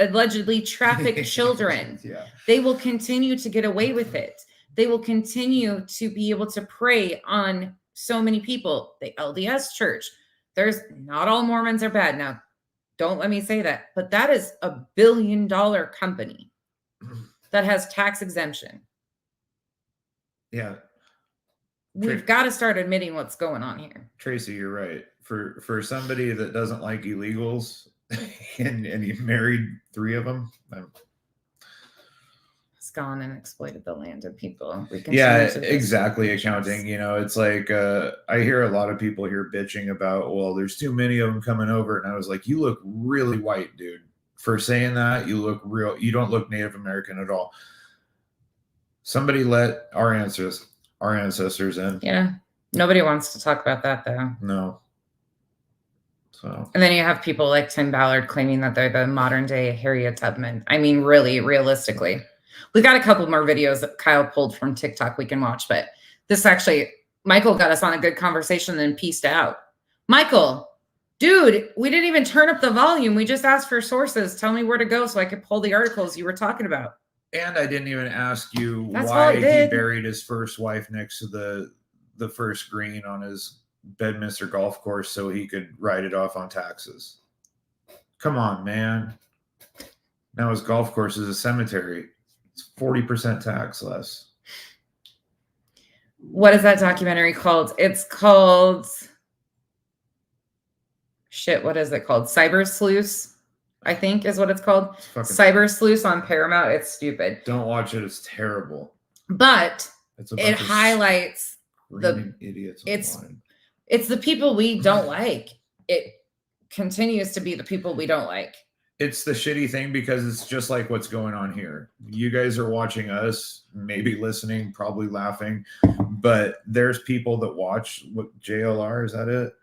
allegedly traffic children. Yeah. They will continue to get away with it. They will continue to be able to prey on so many people. The LDS Church, there's not all Mormons are bad. Now, don't let me say that, but that is a $1 billion company that has tax exemption. Yeah. We've got to start admitting what's going on here. Tracy, you're right. For somebody that doesn't like illegals and you married 3 of them, gone and exploited the land of people. Exactly. Accounting, you know, it's like I hear a lot of people here bitching about, well, there's too many of them coming over, and I was like, you look really white, dude. For saying that, you don't look Native American at all. Somebody let our ancestors in. Yeah, nobody wants to talk about that though. No. So, and then you have people like Tim Ballard claiming that they're the modern day Harriet Tubman. I mean, really, realistically. We've got a couple more videos that Kyle pulled from TikTok we can watch, but this actually, Michael got us on a good conversation and pieced out. Michael, dude, we didn't even turn up the volume. We just asked for sources. Tell me where to go so I could pull the articles you were talking about. And I didn't even ask you why he buried his first wife next to the first green on his Bedminster golf course so he could write it off on taxes. Come on, man. Now his golf course is a cemetery. 40% tax less. What is that documentary called? It's called shit. What is it called? Cyber Sleuths, I think is what it's called. Cyber Sleuths on Paramount. It's stupid. Don't watch it. It's terrible. But it highlights the idiots. It's the people we don't like. It continues to be the people we don't like. It's the shitty thing because it's just like what's going on here. You guys are watching us, maybe listening, probably laughing, but there's people that watch what JLR, is that it?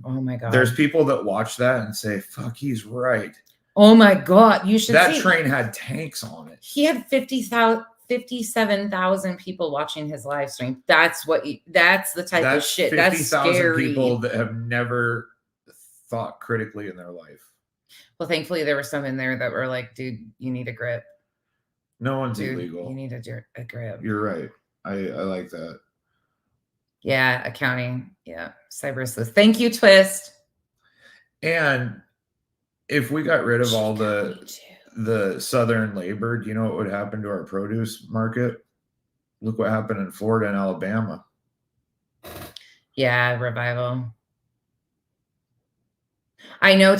Oh my God. There's people that watch that and say, fuck, he's right. Oh my God. You should That train had tanks on it. He had 57,000 people watching his live stream. That's the type of shit. That's scary. People that have never thought critically in their life. Well, thankfully, there were some in there that were like, dude, you need a grip. No one's illegal. You need a grip. You're right. I like that. Yeah, accounting. Yeah, cyber sleuth. Thank you, Twist. And if we got rid of all the southern labor, do you know what would happen to our produce market? look what happened in Florida and Alabama. Yeah, revival. I know,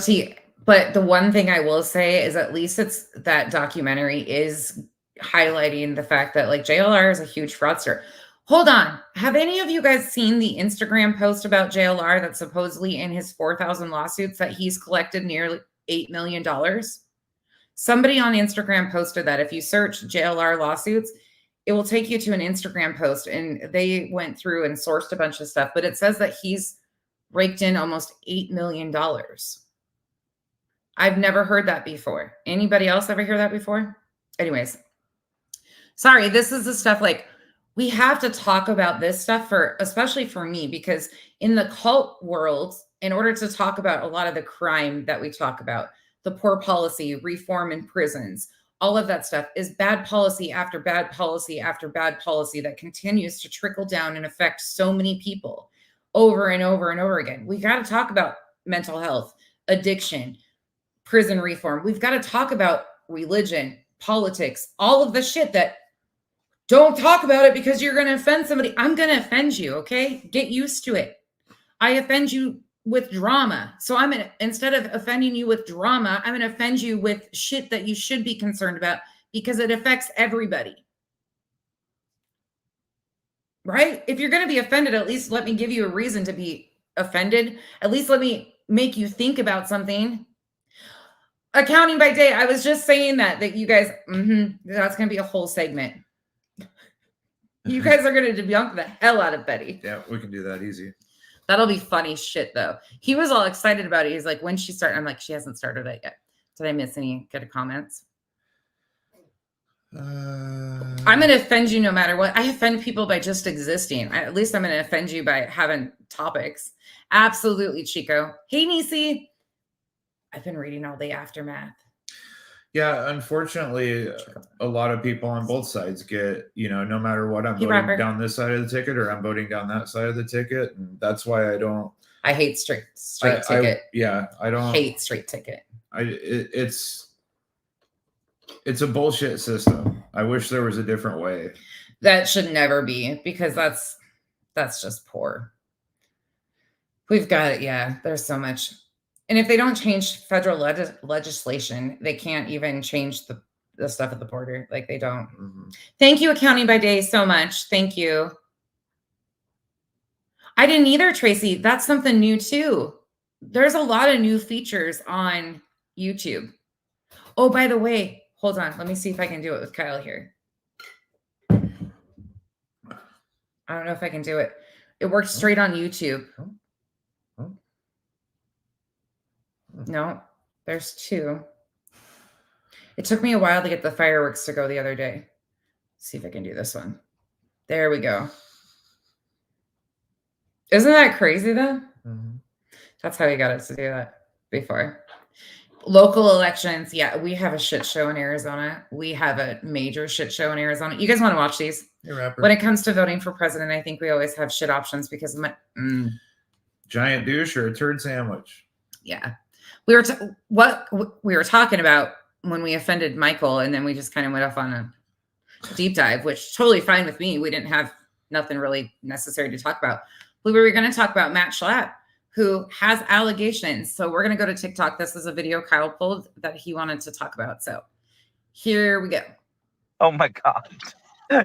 but the one thing I will say is at least it's that documentary is highlighting the fact that like JLR is a huge fraudster. Hold on. Have any of you guys seen the Instagram post about JLR that supposedly in his 4,000 lawsuits that he's collected nearly $8 million? Somebody on Instagram posted that. If you search JLR lawsuits, it will take you to an Instagram post, and they went through and sourced a bunch of stuff, but it says that he's raked in almost $8 million. I've never heard that before. Anybody else ever hear that before? Anyways, sorry, this is the stuff like we have to talk about this stuff especially for me, because in the cult world, in order to talk about a lot of the crime that we talk about, the poor policy, reform in prisons, all of that stuff is bad policy after bad policy after bad policy that continues to trickle down and affect so many people over and over and over again. We got to talk about mental health, addiction, prison reform. We've got to talk about religion, politics, all of the shit that don't talk about it because you're going to offend somebody. I'm going to offend you. Okay. Get used to it. I offend you with drama. So instead of offending you with drama, I'm going to offend you with shit that you should be concerned about because it affects everybody. Right? If you're going to be offended, at least let me give you a reason to be offended. At least let me make you think about something. Accounting by day. I was just saying that you guys, that's going to be a whole segment. You guys are going to debunk the hell out of Betty. Yeah, we can do that easy. That'll be funny shit, though. He was all excited about it. He's like, when she started, I'm like, she hasn't started it yet. Did I miss any good comments? I'm going to offend you no matter what. I offend people by just existing. At least I'm going to offend you by having topics. Absolutely, Chico. Hey, Nisi. I've been reading all the aftermath. Yeah, unfortunately, a lot of people on both sides get, no matter what, I'm voting down this side of the ticket or I'm voting down that side of the ticket. And that's why I hate straight ticket. I don't hate straight ticket. It's a bullshit system. I wish there was a different way. That should never be, because that's just poor. We've got it. Yeah, there's so much. And if they don't change federal legislation, they can't even change the stuff at the border. Like they don't. Mm-hmm. Thank you, Accounting by Day, so much. Thank you. I didn't either, Tracy. That's something new too. There's a lot of new features on YouTube. Oh, by the way, hold on. Let me see if I can do it with Kyle here. I don't know if I can do it. It works straight on YouTube. No, there's two. It took me a while to get the fireworks to go the other day. Let's see if I can do this one. There we go. Isn't that crazy though? Mm-hmm. That's how we got it to do that before. Local elections. Yeah, we have a shit show in Arizona. We have a major shit show in Arizona. You guys want to watch these? When it comes to voting for president, I think we always have shit options because of my giant douche or a turd sandwich. Yeah. What we were talking about when we offended Michael, and then we just kind of went off on a deep dive, which totally fine with me. We didn't have nothing really necessary to talk about. We were going to talk about Matt Schlapp, who has allegations. So we're going to go to TikTok. This is a video Kyle pulled that he wanted to talk about. So here we go. Oh my God.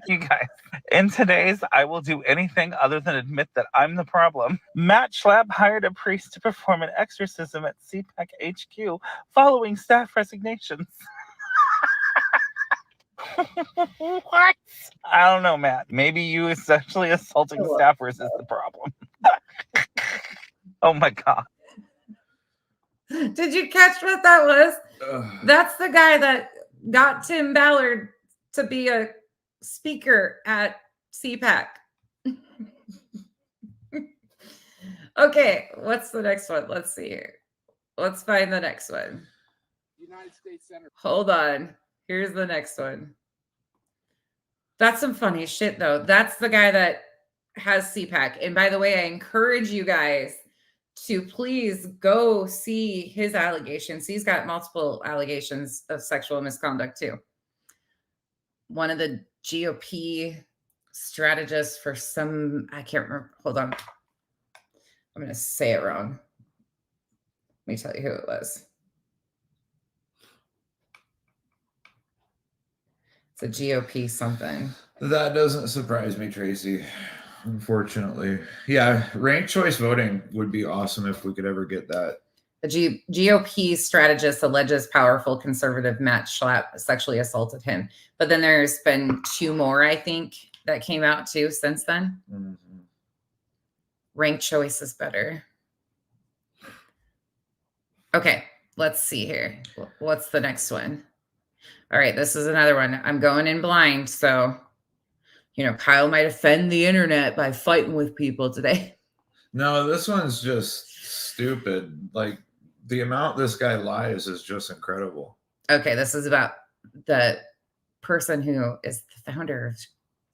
You guys, in today's I Will Do Anything Other Than Admit That I'm the Problem, Matt Schlapp hired a priest to perform an exorcism at CPAC HQ following staff resignations. What? I don't know, Matt. Maybe you essentially assaulting staffers is the problem. Oh my God. Did you catch what that was? That's the guy that got Tim Ballard to be a speaker at CPAC. Okay, what's the next one? Let's see here. Let's find the next one. United States Senator. Hold on. Here's the next one. That's some funny shit, though. That's the guy that has CPAC. And by the way, I encourage you guys to please go see his allegations. He's got multiple allegations of sexual misconduct, too. One of the GOP strategist for some, I can't remember. Hold on. I'm going to say it wrong. Let me tell you who it was. It's a GOP something. That doesn't surprise me, Tracy. Unfortunately. Yeah, ranked choice voting would be awesome if we could ever get that. A GOP strategist alleges powerful conservative Matt Schlapp sexually assaulted him. But then there's been 2 more, I think, that came out too since then. Mm-hmm. Ranked choice is better. Okay, let's see here. What's the next one? All right, this is another one. I'm going in blind, so, Kyle might offend the internet by fighting with people today. No, this one's just stupid. Like, the amount this guy lies is just incredible. Okay, this is about the person who is the founder of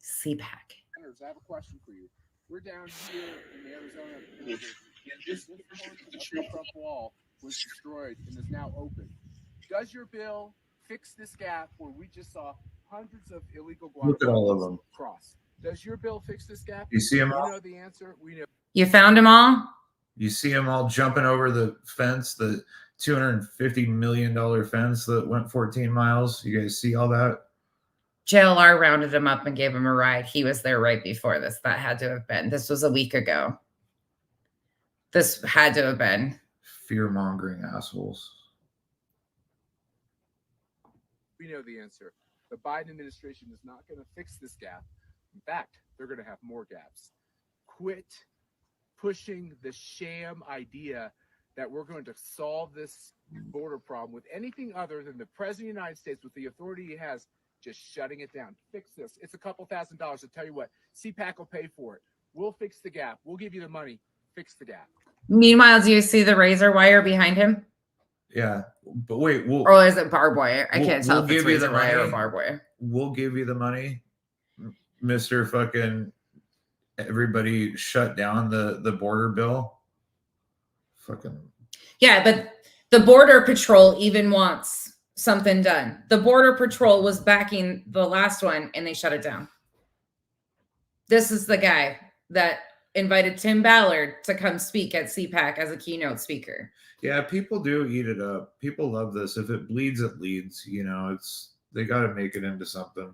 CPAC. I have a question for you. We're down here in Arizona, and this Trump wall was destroyed and is now open. Does your bill fix this gap where we just saw hundreds of illegal Look at all of them cross? Does your bill fix this gap? You see them all? We know the answer. We know. You found them all? You see them all jumping over the fence, the $250 million fence that went 14 miles. You guys see all that? JLR rounded him up and gave him a ride. He was there right before this. That had to have been. This was a week ago. This had to have been. Fear-mongering assholes. We know the answer. The Biden administration is not going to fix this gap. In fact, they're going to have more gaps. Quit pushing the sham idea that we're going to solve this border problem with anything other than the president of the United States, with the authority he has, just shutting it down. Fix this. It's a couple $1,000s. I'll tell you what, CPAC will pay for it. We'll fix the gap. We'll give you the money. Fix the gap. Meanwhile, do you see the razor wire behind him? Yeah, but wait. Or is it barbed wire? I can't tell if it's razor wire or barbed wire. We'll give you the money, Mr. Fucking everybody shut down the border bill. Fucking. Yeah, but the Border Patrol even wants something done. The Border Patrol was backing the last one and they shut it down. This is the guy that invited Tim Ballard to come speak at CPAC as a keynote speaker. Yeah, people do eat it up. People love this. If it bleeds, it leads. They got to make it into something.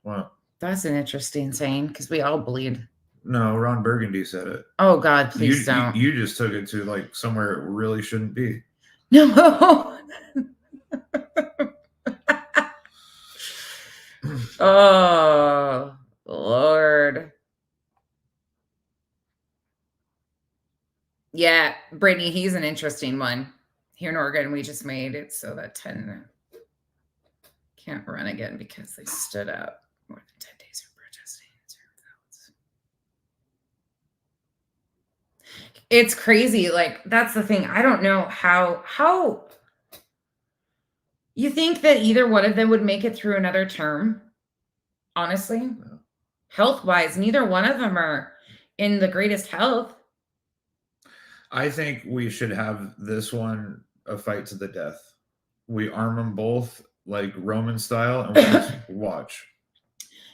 Well, that's an interesting saying because we all bleed. No, Ron Burgundy said it. Oh God, please don't. You just took it to like somewhere it really shouldn't be. No. Oh Lord. Yeah, Brittany, he's an interesting one. Here in Oregon, we just made it so that 10 can't run again because they stood out more than 10 days for protesting. It's crazy. Like, that's the thing. I don't know how you think that either one of them would make it through another term. Honestly, no. Health-wise, neither one of them are in the greatest health. I think we should have this one a fight to the death. We arm them both like Roman style and we just watch.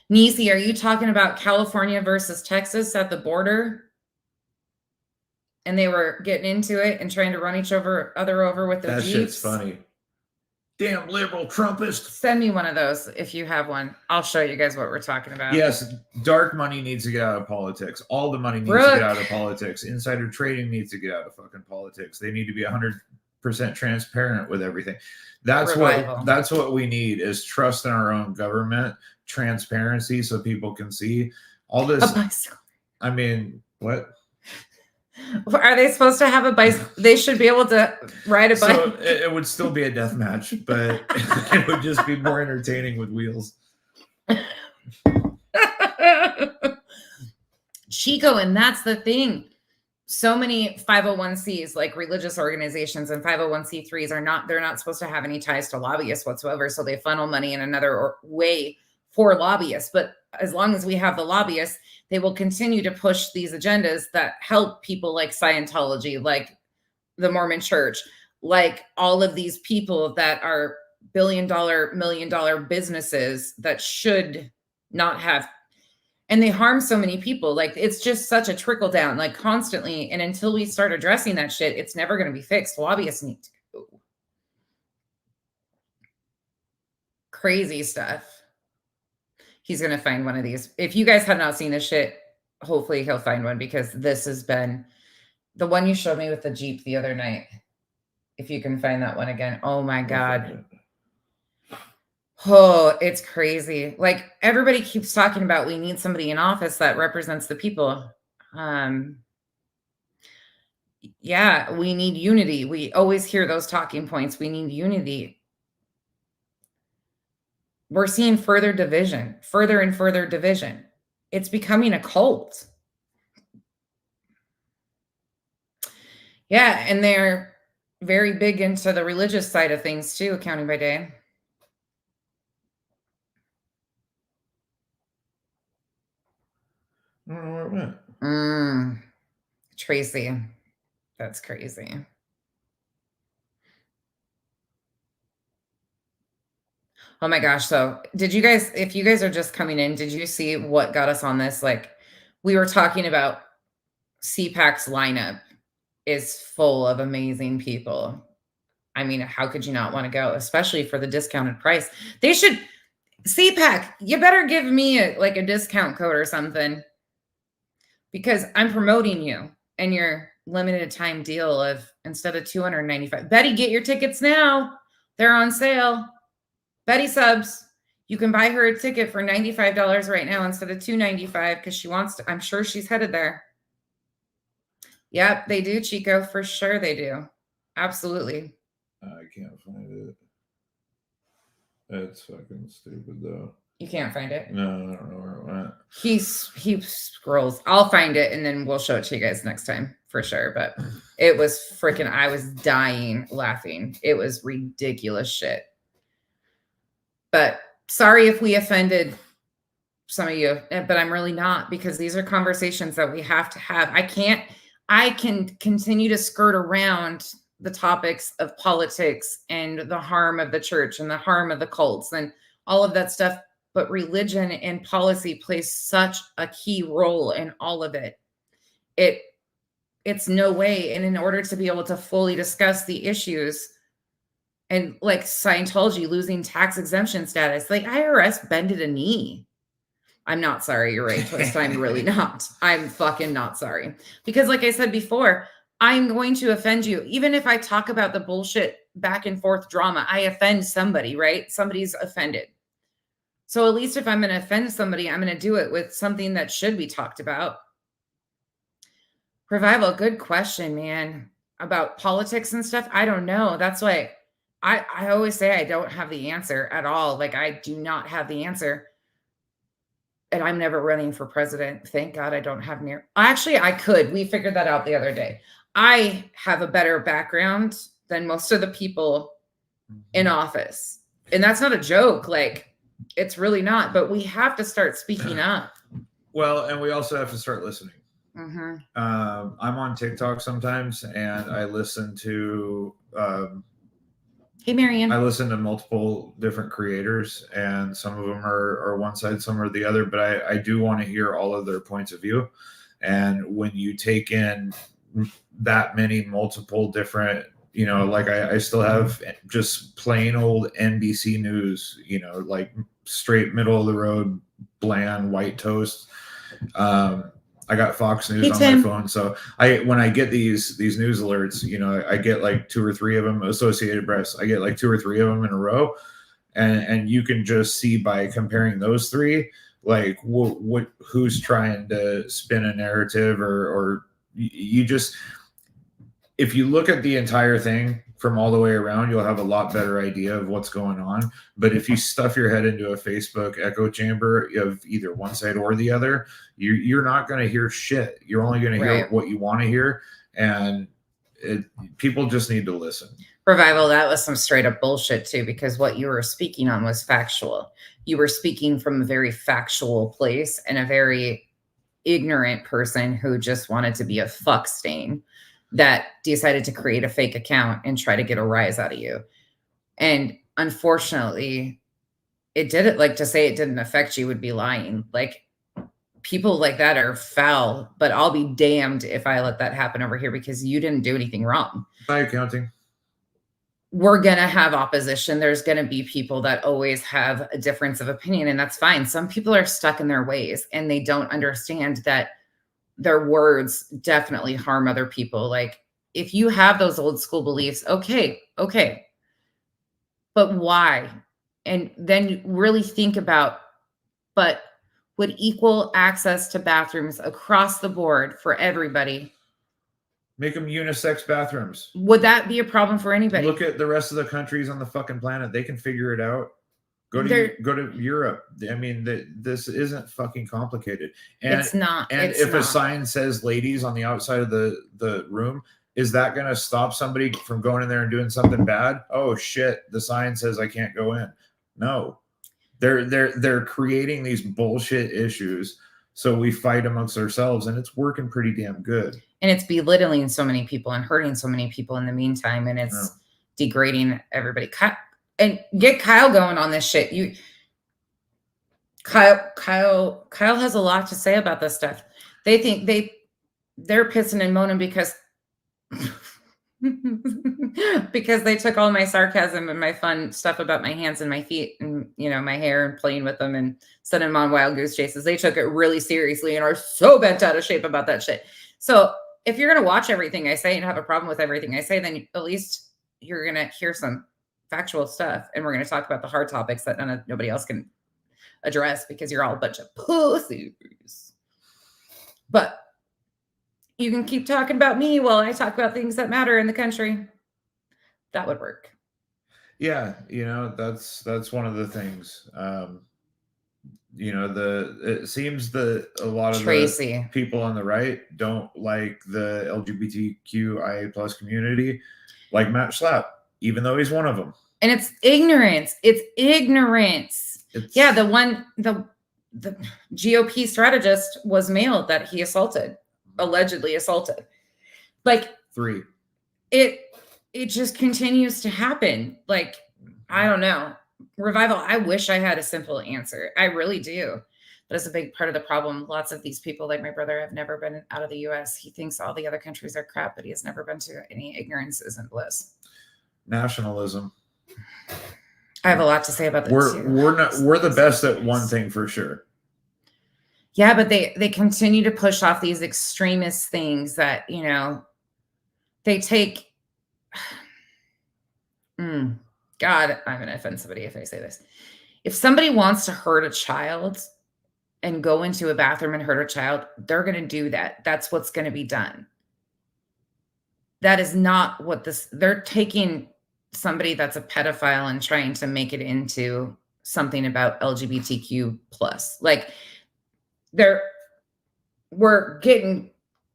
Nisi, are you talking about California versus Texas at the border? And they were getting into it and trying to run each other over with their Jeeps? That shit's funny. Damn liberal Trumpist. Send me one of those if you have one. I'll show you guys what we're talking about. Yes, dark money needs to get out of politics. All the money needs to get out of politics. Insider trading needs to get out of fucking politics. They need to be 100% transparent with everything. That's what we need is trust in our own government, transparency so people can see all this. I mean, what? Are they supposed to have a bicycle? They should be able to ride a bike. So it would still be a death match, but it would just be more entertaining with wheels. Chico, and that's the thing. So many 501c like religious organizations and 501c3s they're not supposed to have any ties to lobbyists whatsoever. So they funnel money in another way for lobbyists. But as long as we have the lobbyists, they will continue to push these agendas that help people like Scientology, like the Mormon Church, like all of these people that are $1 billion, $1 million businesses that should not have And they harm so many people. Like, it's just such a trickle down, like, constantly. And until we start addressing that shit, it's never going to be fixed. Lobbyists need to go. Crazy stuff. He's going to find one of these. If you guys have not seen this shit, hopefully he'll find one, because this has been the one you showed me with the Jeep the other night. If you can find that one again. Oh my God. Oh, it's crazy. Like, everybody keeps talking about, we need somebody in office that represents the people. Yeah, we need unity. We always hear those talking points. We need unity. We're seeing further division, further and further division. It's becoming a cult. Yeah, and they're very big into the religious side of things too, Accounting by Day. I don't know where it went. Tracy. That's crazy. Oh my gosh. So did you guys, if you guys are just coming in, did you see what got us on this? Like, we were talking about CPAC's lineup is full of amazing people. I mean, how could you not want to go, especially for the discounted price? They should, CPAC, you better give me a discount code or something, because I'm promoting you and your limited time deal of, instead of $295. Betty, get your tickets now. They're on sale. Betty subs, you can buy her a ticket for $95 right now instead of $295, because she wants to. I'm sure she's headed there. Yep, they do, Chico. For sure they do. Absolutely. I can't find it. That's fucking stupid, though. You can't find it? No, I don't know where it went. He scrolls. I'll find it, and then we'll show it to you guys next time for sure. But it was freaking, I was dying laughing. It was ridiculous shit. But sorry if we offended some of you, but I'm really not, because these are conversations that we have to have. I can continue to skirt around the topics of politics and the harm of the church and the harm of the cults and all of that stuff. But religion and policy plays such a key role in all of it. It's no way. And in order to be able to fully discuss the issues, and like Scientology losing tax exemption status, like IRS bended a knee. I'm not sorry. You're right, Twist. I'm really not. I'm fucking not sorry. Because like I said before, I'm going to offend you. Even if I talk about the bullshit back and forth drama, I offend somebody, right? Somebody's offended. So at least if I'm going to offend somebody, I'm going to do it with something that should be talked about. Revival, good question, man. About politics and stuff, I don't know. That's why I always say I don't have the answer at all. Like, I do not have the answer. And I'm never running for president. Thank God I don't have actually, I could. We figured that out the other day. I have a better background than most of the people in office. And that's not a joke. Like, it's really not. But we have to start speaking up. Well, and we also have to start listening. Mm-hmm. I'm on TikTok sometimes, and I listen to Hey, Marianne. I listen to multiple different creators, and some of them are one side, some are the other, but I do want to hear all of their points of view. And when you take in that many multiple different, like I still have just plain old NBC News, like straight middle of the road, bland white toast. I got Fox News on my phone. So when I get these news alerts, I get like 2 or 3 of them. Associated Press, I get like 2 or 3 of them in a row. And you can just see by comparing those 3, like who's trying to spin a narrative, or you just, if you look at the entire thing from all the way around, you'll have a lot better idea of what's going on. But if you stuff your head into a Facebook echo chamber of either one side or the other, you're not going to hear shit. You're only going to hear what you want to hear. And people just need to listen. Revival, that was some straight up bullshit too, because what you were speaking on was factual. You were speaking from a very factual place, and a very ignorant person who just wanted to be a fuck stain that decided to create a fake account and try to get a rise out of you. And unfortunately, it did it. Like, to say it didn't affect you would be lying. Like, people like that are foul, but I'll be damned if I let that happen over here because you didn't do anything wrong. By accounting. We're going to have opposition. There's going to be people that always have a difference of opinion, and that's fine. Some people are stuck in their ways and they don't understand that their words definitely harm other people. Like if you have those old school beliefs, okay. But why? And then really think about, but would equal access to bathrooms across the board for everybody, make them unisex bathrooms. Would that be a problem for anybody? Look at the rest of the countries on the fucking planet. They can figure it out. Go to Europe. I mean, this isn't fucking complicated. And it's not. And if a sign says ladies on the outside of the room, is that going to stop somebody from going in there and doing something bad? Oh shit, the sign says I can't go in. No. They're creating these bullshit issues, so we fight amongst ourselves, and it's working pretty damn good. And it's belittling so many people and hurting so many people in the meantime, and it's degrading everybody. And get Kyle going on this shit. Kyle has a lot to say about this stuff. They think they're pissing and moaning because they took all my sarcasm and my fun stuff about my hands and my feet and, my hair and playing with them and sending them on wild goose chases. They took it really seriously and are so bent out of shape about that shit. So if you're going to watch everything I say and have a problem with everything I say, then at least you're going to hear some factual stuff. And we're going to talk about the hard topics that nobody else can address because you're all a bunch of pussies. But you can keep talking about me while I talk about things that matter in the country. That would work. Yeah, that's one of the things. It seems that a lot of the people on the right don't like the LGBTQIA plus community, like Matt Schlapp, even though he's one of them. And it's ignorance. Yeah, the GOP strategist was male that he allegedly assaulted. Like 3. It just continues to happen. Like, I don't know. Revival, I wish I had a simple answer. I really do. But it's a big part of the problem. Lots of these people, like my brother, have never been out of the US. He thinks all the other countries are crap, but he has never been to any. Ignorance isn't bliss. Nationalism. I have a lot to say about that too. We're the best at one thing for sure. Yeah, but they continue to push off these extremist things that, they take. God, I'm going to offend somebody if I say this. If somebody wants to hurt a child and go into a bathroom and hurt a child, they're going to do that. That's what's going to be done. That is not what they're taking somebody that's a pedophile and trying to make it into something about LGBTQ plus. Like we're getting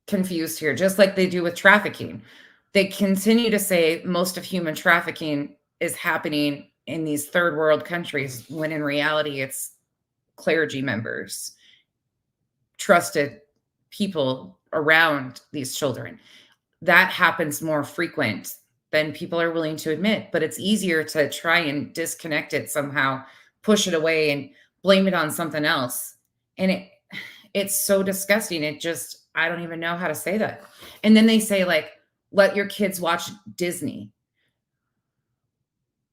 confused here, just like they do with trafficking. They continue to say most of human trafficking is happening in these third world countries, when in reality, it's clergy members, trusted people around these children. That happens more frequent than people are willing to admit, but it's easier to try and disconnect it somehow, push it away and blame it on something else. And it's so disgusting. I don't even know how to say that. And then they say, like, let your kids watch Disney.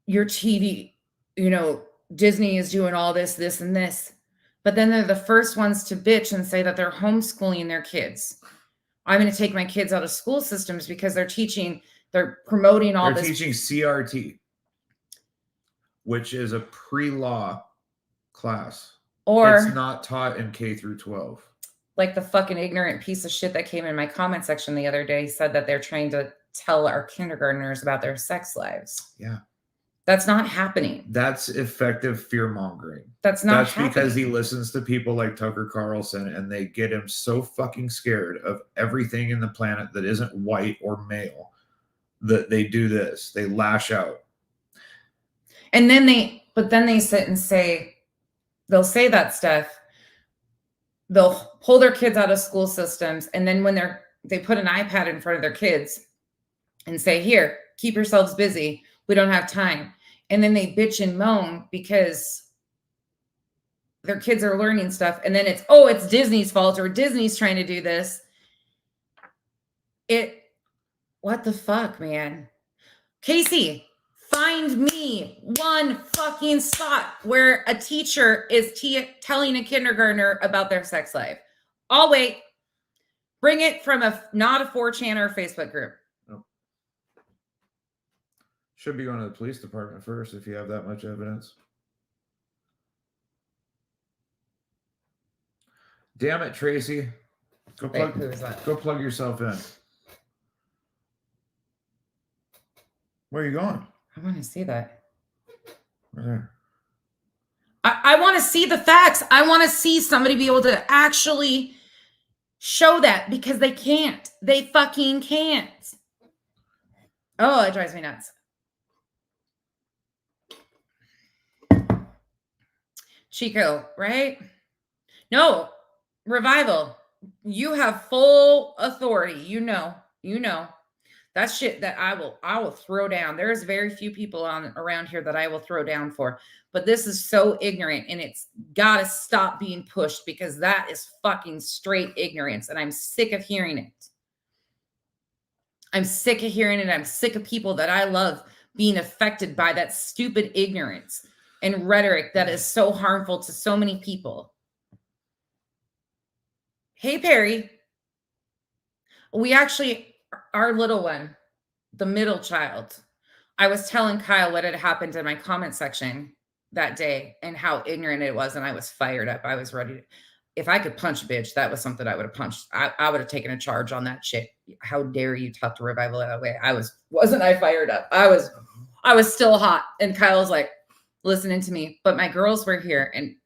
Your TV, Disney is doing all this, this, and this. But then they're the first ones to bitch and say that they're homeschooling their kids. I'm going to take my kids out of school systems because they're promoting all this. They're teaching CRT, which is a pre-law class. Or it's not taught in K through 12. Like the fucking ignorant piece of shit that came in my comment section the other day said that they're trying to tell our kindergartners about their sex lives. Yeah. That's not happening. That's effective fear mongering. That's happening. Because he listens to people like Tucker Carlson and they get him so fucking scared of everything in the planet that isn't white or male that they do this. They lash out. And then they sit and they'll say that stuff. They'll pull their kids out of school systems. And then when they put an iPad in front of their kids and say, here, keep yourselves busy. We don't have time. And then they bitch and moan because their kids are learning stuff, and then it's Disney's fault or Disney's trying to do this. What the fuck, man? Casey, find me one fucking spot where a teacher is telling a kindergartner about their sex life. I'll wait. Bring it from not a 4chan or a Facebook group. Nope. Should be going to the police department first if you have that much evidence. Damn it, Tracy. Go plug yourself in. Where are you going? I want to see that. Right there. I want to see the facts. I want to see somebody be able to actually show that, because they can't. They fucking can't. Oh, it drives me nuts. Chico, right? No, Revival. You have full authority. You know. That's shit that I will throw down. There's very few people around here that I will throw down for. But this is so ignorant, and it's got to stop being pushed, because that is fucking straight ignorance, and I'm sick of hearing it. I'm sick of hearing it. I'm sick of people that I love being affected by that stupid ignorance and rhetoric that is so harmful to so many people. Hey, Perry. We actually... Our little one, the middle child, I was telling Kyle what had happened in my comment section that day and how ignorant it was. And I was fired up. I was ready. If I could punch a bitch, that was something I would have punched. I would have taken a charge on that shit. How dare you talk to Revival that way? Wasn't I fired up? I was still hot. And Kyle's like listening to me, but my girls were here and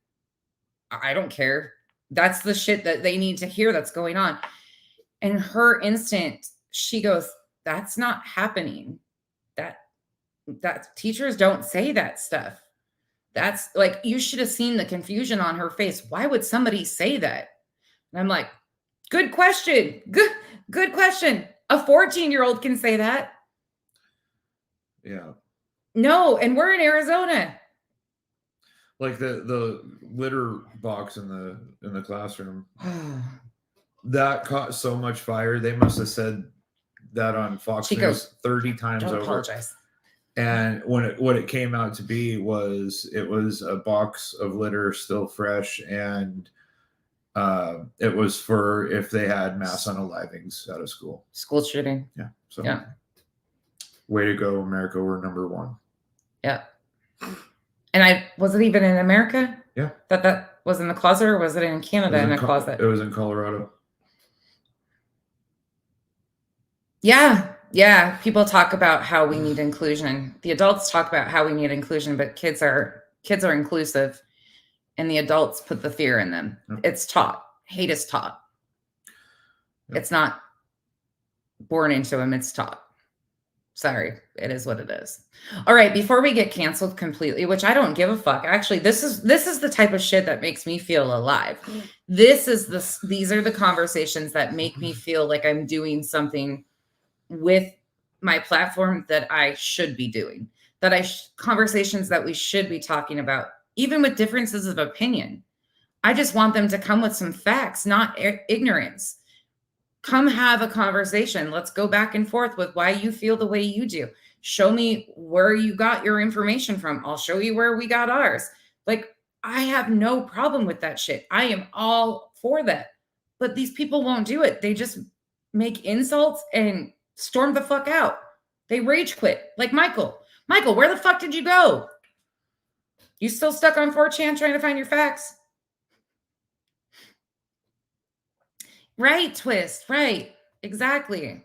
I don't care. That's the shit that they need to hear that's going on. And her instant, she goes, that's not happening. That teachers don't say that stuff. That's like, you should have seen the confusion on her face. Why would somebody say that? And I'm like, good question. Good question. A 14-year-old can say that. Yeah. No, and we're in Arizona. Like the litter box in the classroom. That caught so much fire. They must have said that on Fox News 30 times over. Apologize. And what it came out to be was it was a box of litter still fresh, and it was for if they had mass unalivings out of school. School shooting. Yeah. So yeah. Way to go, America. We're number one. Yeah. And was it even in America? Yeah. That was in the closet, or was it in Canada in a closet? It was in Colorado. Yeah. Yeah. People talk about how we need inclusion. The adults talk about how we need inclusion, but kids are inclusive, and the adults put the fear in them. Yep. It's taught. Hate is taught. Yep. It's not born into them. It's taught. Sorry. It is what it is. All right. Before we get canceled completely, which I don't give a fuck. Actually, this is the type of shit that makes me feel alive. These are the conversations that make me feel like I'm doing something with my platform that I should be doing, conversations that we should be talking about, even with differences of opinion. I just want them to come with some facts, not ignorance. Come have a conversation. Let's go back and forth with why you feel the way you do. Show me where you got your information from. I'll show you where we got ours. Like, I have no problem with that shit. I am all for that. But these people won't do it. They just make insults and storm the fuck out. They rage quit. Like Michael. Michael, where the fuck did you go? You still stuck on 4chan trying to find your facts? Right, Twist. Right. Exactly.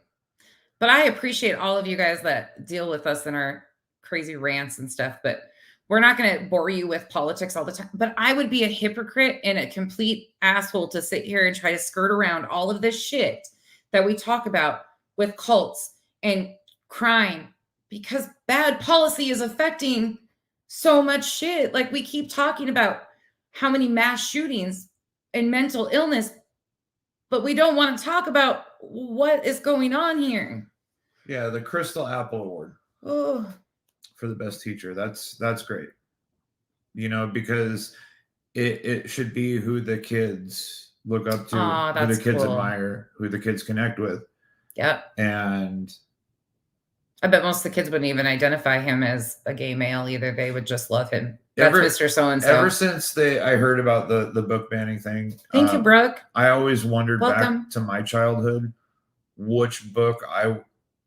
But I appreciate all of you guys that deal with us in our crazy rants and stuff. But we're not going to bore you with politics all the time. But I would be a hypocrite and a complete asshole to sit here and try to skirt around all of this shit that we talk about with cults and crime, because bad policy is affecting so much shit. Like, we keep talking about how many mass shootings and mental illness, but we don't want to talk about what is going on here. Yeah, the Crystal Apple Award for the best teacher. That's great. You know, because it should be who the kids look up to, Aw, who the that's kids cool. admire, who the kids connect with. Yep. And I bet most of the kids wouldn't even identify him as a gay male either. They would just love him. That's Mr. So-and-so. Ever since I heard about the book banning thing. Thank you, Brooke. I always wondered Welcome. back to my childhood, which book I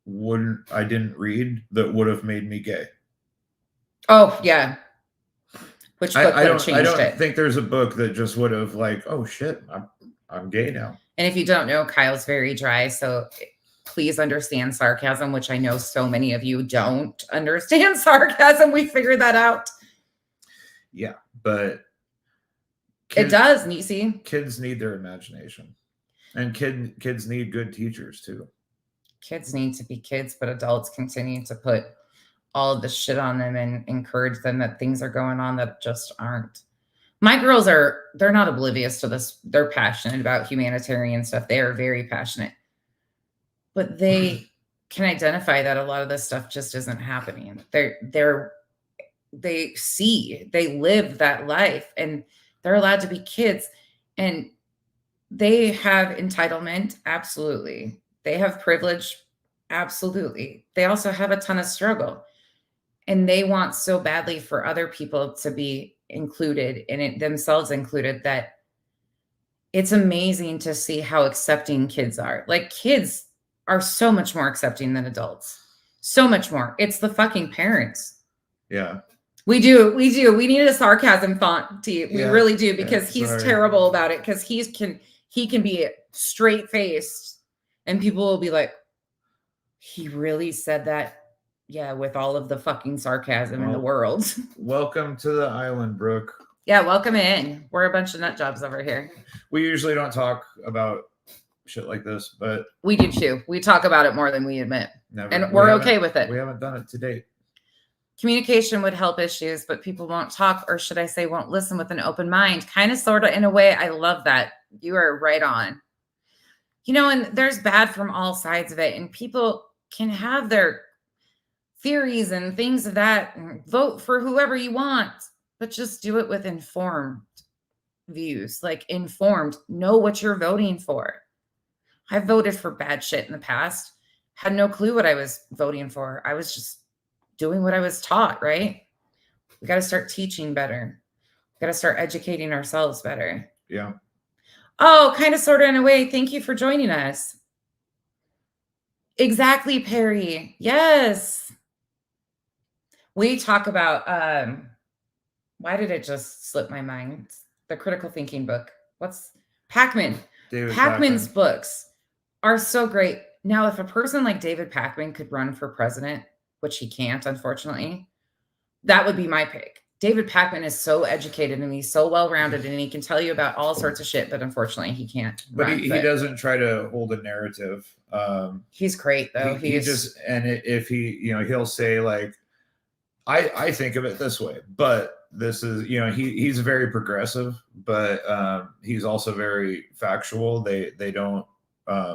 didn't read that would have made me gay. Oh, yeah. Which book would have changed I don't it? think there's a book that just would have like, oh shit, I'm gay now. And if you don't know, Kyle's very dry, so please understand sarcasm, which I know so many of you don't understand sarcasm. We figured that out. Yeah, but it does, Nisi. Kids need their imagination, and kids need good teachers too. Kids need to be kids, but adults continue to put all of this shit on them and encourage them that things are going on that just aren't. My girls they're not oblivious to this. They're passionate about humanitarian stuff. They are very passionate, but they can identify that a lot of this stuff just isn't happening. They live that life, and they're allowed to be kids, and they have entitlement. Absolutely. They have privilege. Absolutely. They also have a ton of struggle, and they want so badly for other people to be included in it, themselves included, that it's amazing to see how accepting kids are. Like, kids are so much more accepting than adults. So much more. It's the fucking parents. Yeah. We do. We need a sarcasm font to you. We really do, because he's terrible about it, because he can be straight faced and people will be like, he really said that. Yeah, with all of the fucking sarcasm in the world. Welcome to the island, Brooke. Yeah, welcome in. We're a bunch of nut jobs over here. We usually don't talk about shit like this, but we do too. We talk about it more than we admit. Never. And we're okay with it. We haven't done it to date. Communication would help issues, but people won't talk, or should I say won't listen with an open mind. Kind of, sort of, in a way. I love that. You are right on. You know, and there's bad from all sides of it, and people can have their theories and things of that, and vote for whoever you want, but just do it with informed views. Like, informed, know what you're voting for. I've voted for bad shit in the past, had no clue what I was voting for. I was just doing what I was taught, right? We got to start teaching better. We got to start educating ourselves better. Yeah. Oh, kind of, sort of, in a way. Thank you for joining us. Exactly, Perry. Yes. We talk about, why did it just slip my mind? The critical thinking book. What's Pakman? David Pakman's Pakman. books are so great. Now, if a person like David Pakman could run for president, which he can't, unfortunately, that would be my pick. David Pakman is so educated and he's so well-rounded, and he can tell you about all sorts of shit, but unfortunately he can't. But he doesn't try to hold a narrative. He's great though. If he, he'll say like, I think of it this way, but this is, he's very progressive, but he's also very factual. They don't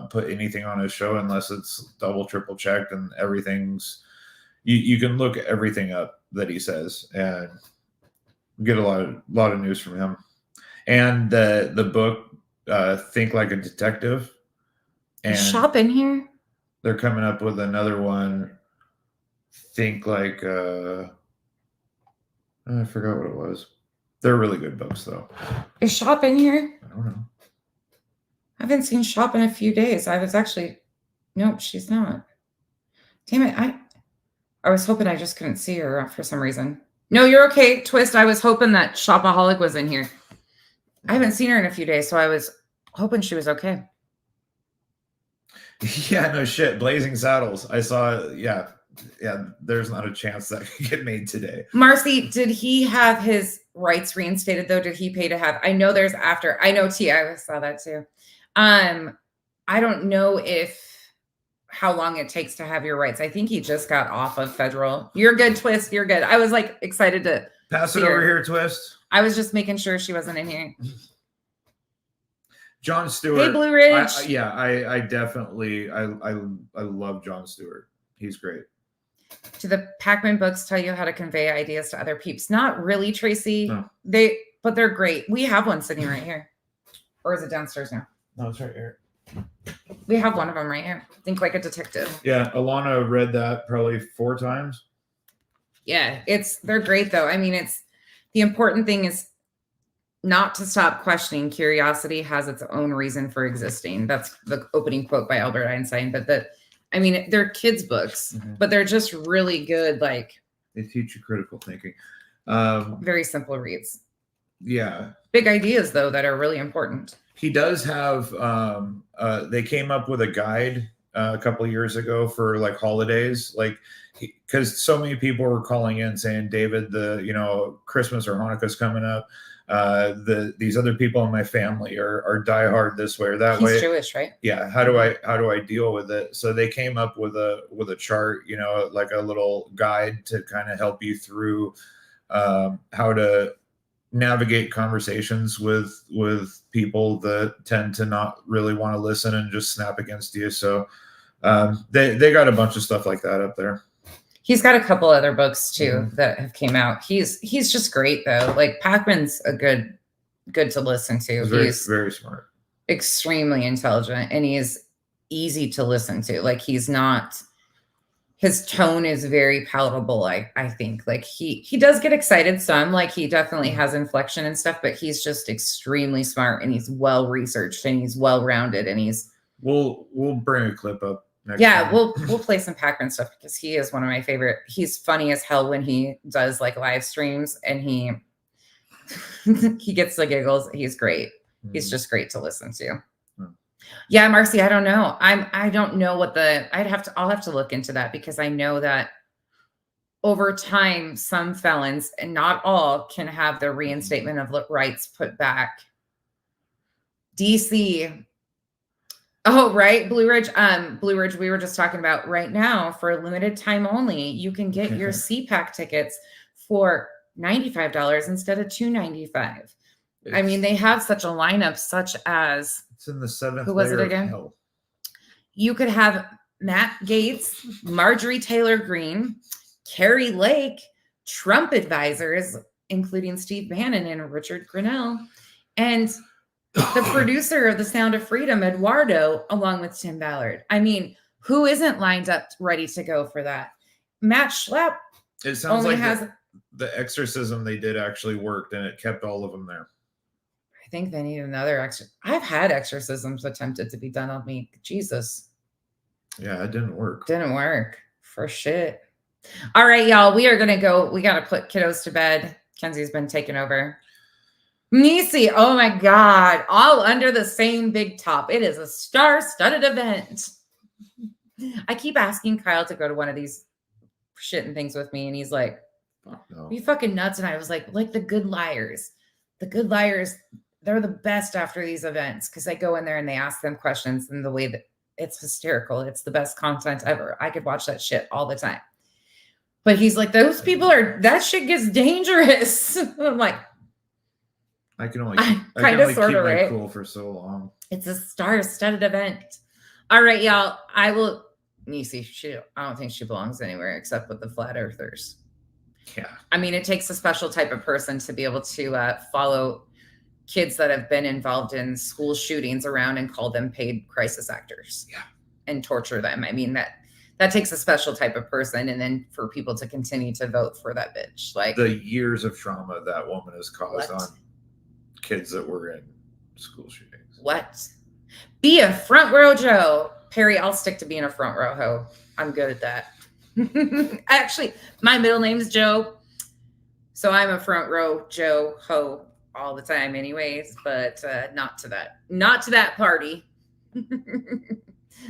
put anything on his show unless it's double, triple checked, and everything's, you can look everything up that he says and get a lot of news from him. And the book, Think Like a Detective. And shop in here. They're coming up with another one. Think Like I forgot what it was. They're really good books though. Is Shop in here? I don't know. I haven't seen Shop in a few days. Nope, she's not. Damn it. I was hoping, I just couldn't see her for some reason. No, you're okay, Twist. I was hoping that Shopaholic was in here. I haven't seen her in a few days, so I was hoping she was okay. Yeah, no shit. Blazing Saddles. I saw, yeah, there's not a chance that could get made today. Marcy, did he have his rights reinstated though? Did he pay to have? I know there's after. I know T. I saw that too. I don't know how long it takes to have your rights. I think he just got off of federal. You're good, Twist. You're good. I was like excited to pass it over here, Twist. I was just making sure she wasn't in here. Jon Stewart. Hey, Blue Ridge. I definitely love Jon Stewart. He's great. Do the Pakman books tell you how to convey ideas to other peeps? Not really, Tracy. No. but they're great. We have one sitting right here. Or is it downstairs now? No, it's right here. We have one of them right here. Think Like a Detective. Yeah, Alana read that probably 4 times. Yeah, they're great though. I mean, the important thing is not to stop questioning. Curiosity has its own reason for existing. That's the opening quote by Albert Einstein. But they're kids' books, but they're just really good. Like, they teach you critical thinking. Very simple reads. Yeah. Big ideas though that are really important. He does have. They came up with a guide a couple of years ago for like holidays, like because so many people were calling in saying, David, Christmas or Hanukkah's coming up. These other people in my family are diehard this way or that way. He's Jewish, right? Yeah. How do I deal with it? So they came up with a chart, like a little guide to kind of help you through how to navigate conversations with people that tend to not really want to listen and just snap against you. So they got a bunch of stuff like that up there. He's got a couple other books too that have came out. He's just great though. Like Pac-Man's a good to listen to. He's very smart, extremely intelligent, and he's easy to listen to. Like his tone is very palatable. I think like he does get excited some, like he definitely has inflection and stuff, but he's just extremely smart and he's well researched and he's well rounded and we'll bring a clip up. Yeah, we'll play some Pac-Man stuff because he is one of my favorite. He's funny as hell when he does like live streams and he gets the giggles. He's great. He's just great to listen to. Yeah, Marcy, I don't know. I don't know what I'll have to look into that because I know that over time, some felons, and not all, can have their reinstatement of rights put back. DC. Oh, right. Blue Ridge, we were just talking about right now for a limited time only. You can get your CPAC tickets for $95 instead of $295. I mean, they have such a lineup, such as it's in the 7th. Who was it again? Hell. You could have Matt Gaetz, Marjorie Taylor Greene, Carrie Lake, Trump advisors, including Steve Bannon and Richard Grenell, and the producer of The Sound of Freedom, Eduardo, along with Tim Ballard. I mean, who isn't lined up ready to go for that? Matt Schlepp. It sounds like the exorcism they did actually worked and it kept all of them there. I think they need another I've had exorcisms attempted to be done on me. Jesus. Yeah, it didn't work. Didn't work for shit. All right, y'all. We are going to go. We got to put kiddos to bed. Kenzie's been taking over. Nisi, oh my God, all under the same big top. It is a star-studded event. I keep asking Kyle to go to one of these shitting things with me, and he's like, no. Are you fucking nuts? And I was like the Good Liars. The Good Liars, they're the best after these events because I go in there and they ask them questions in the way that it's hysterical. It's the best content ever. I could watch that shit all the time. But he's like, that shit gets dangerous. I'm like, I can only keep my cool for so long. It's a star-studded event. All right, y'all. I don't think she belongs anywhere except with the flat earthers. Yeah. I mean, it takes a special type of person to be able to follow kids that have been involved in school shootings around and call them paid crisis actors. Yeah. And torture them. I mean, that takes a special type of person. And then for people to continue to vote for that bitch. Like the years of trauma that woman has caused on kids that were in school shootings. What? Be a front row Joe. Perry, I'll stick to being a front row ho. I'm good at that. Actually, my middle name is Joe. So I'm a front row Joe ho all the time anyways, but not to that party.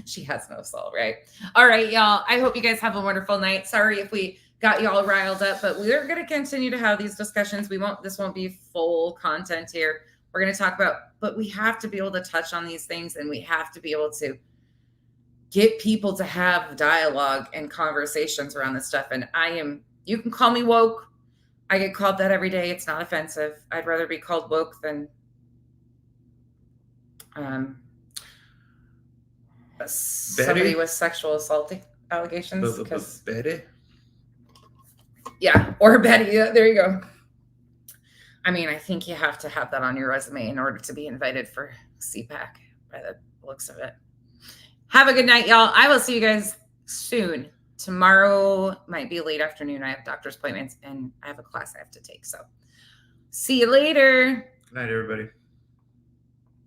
She has no soul, right? All right, y'all. I hope you guys have a wonderful night. Sorry if we got y'all riled up, but we're going to continue to have these discussions. This won't be full content here. We're going to talk about, but we have to be able to touch on these things and we have to be able to get people to have dialogue and conversations around this stuff. And you can call me woke. I get called that every day. It's not offensive. I'd rather be called woke than somebody with sexual assault allegations. Betty? Yeah, or Betty. Yeah, there you go. I mean, I think you have to have that on your resume in order to be invited for CPAC by the looks of it. Have a good night, y'all. I will see you guys soon. Tomorrow might be late afternoon. I have doctor's appointments and I have a class I have to take. So see you later. Good night, everybody.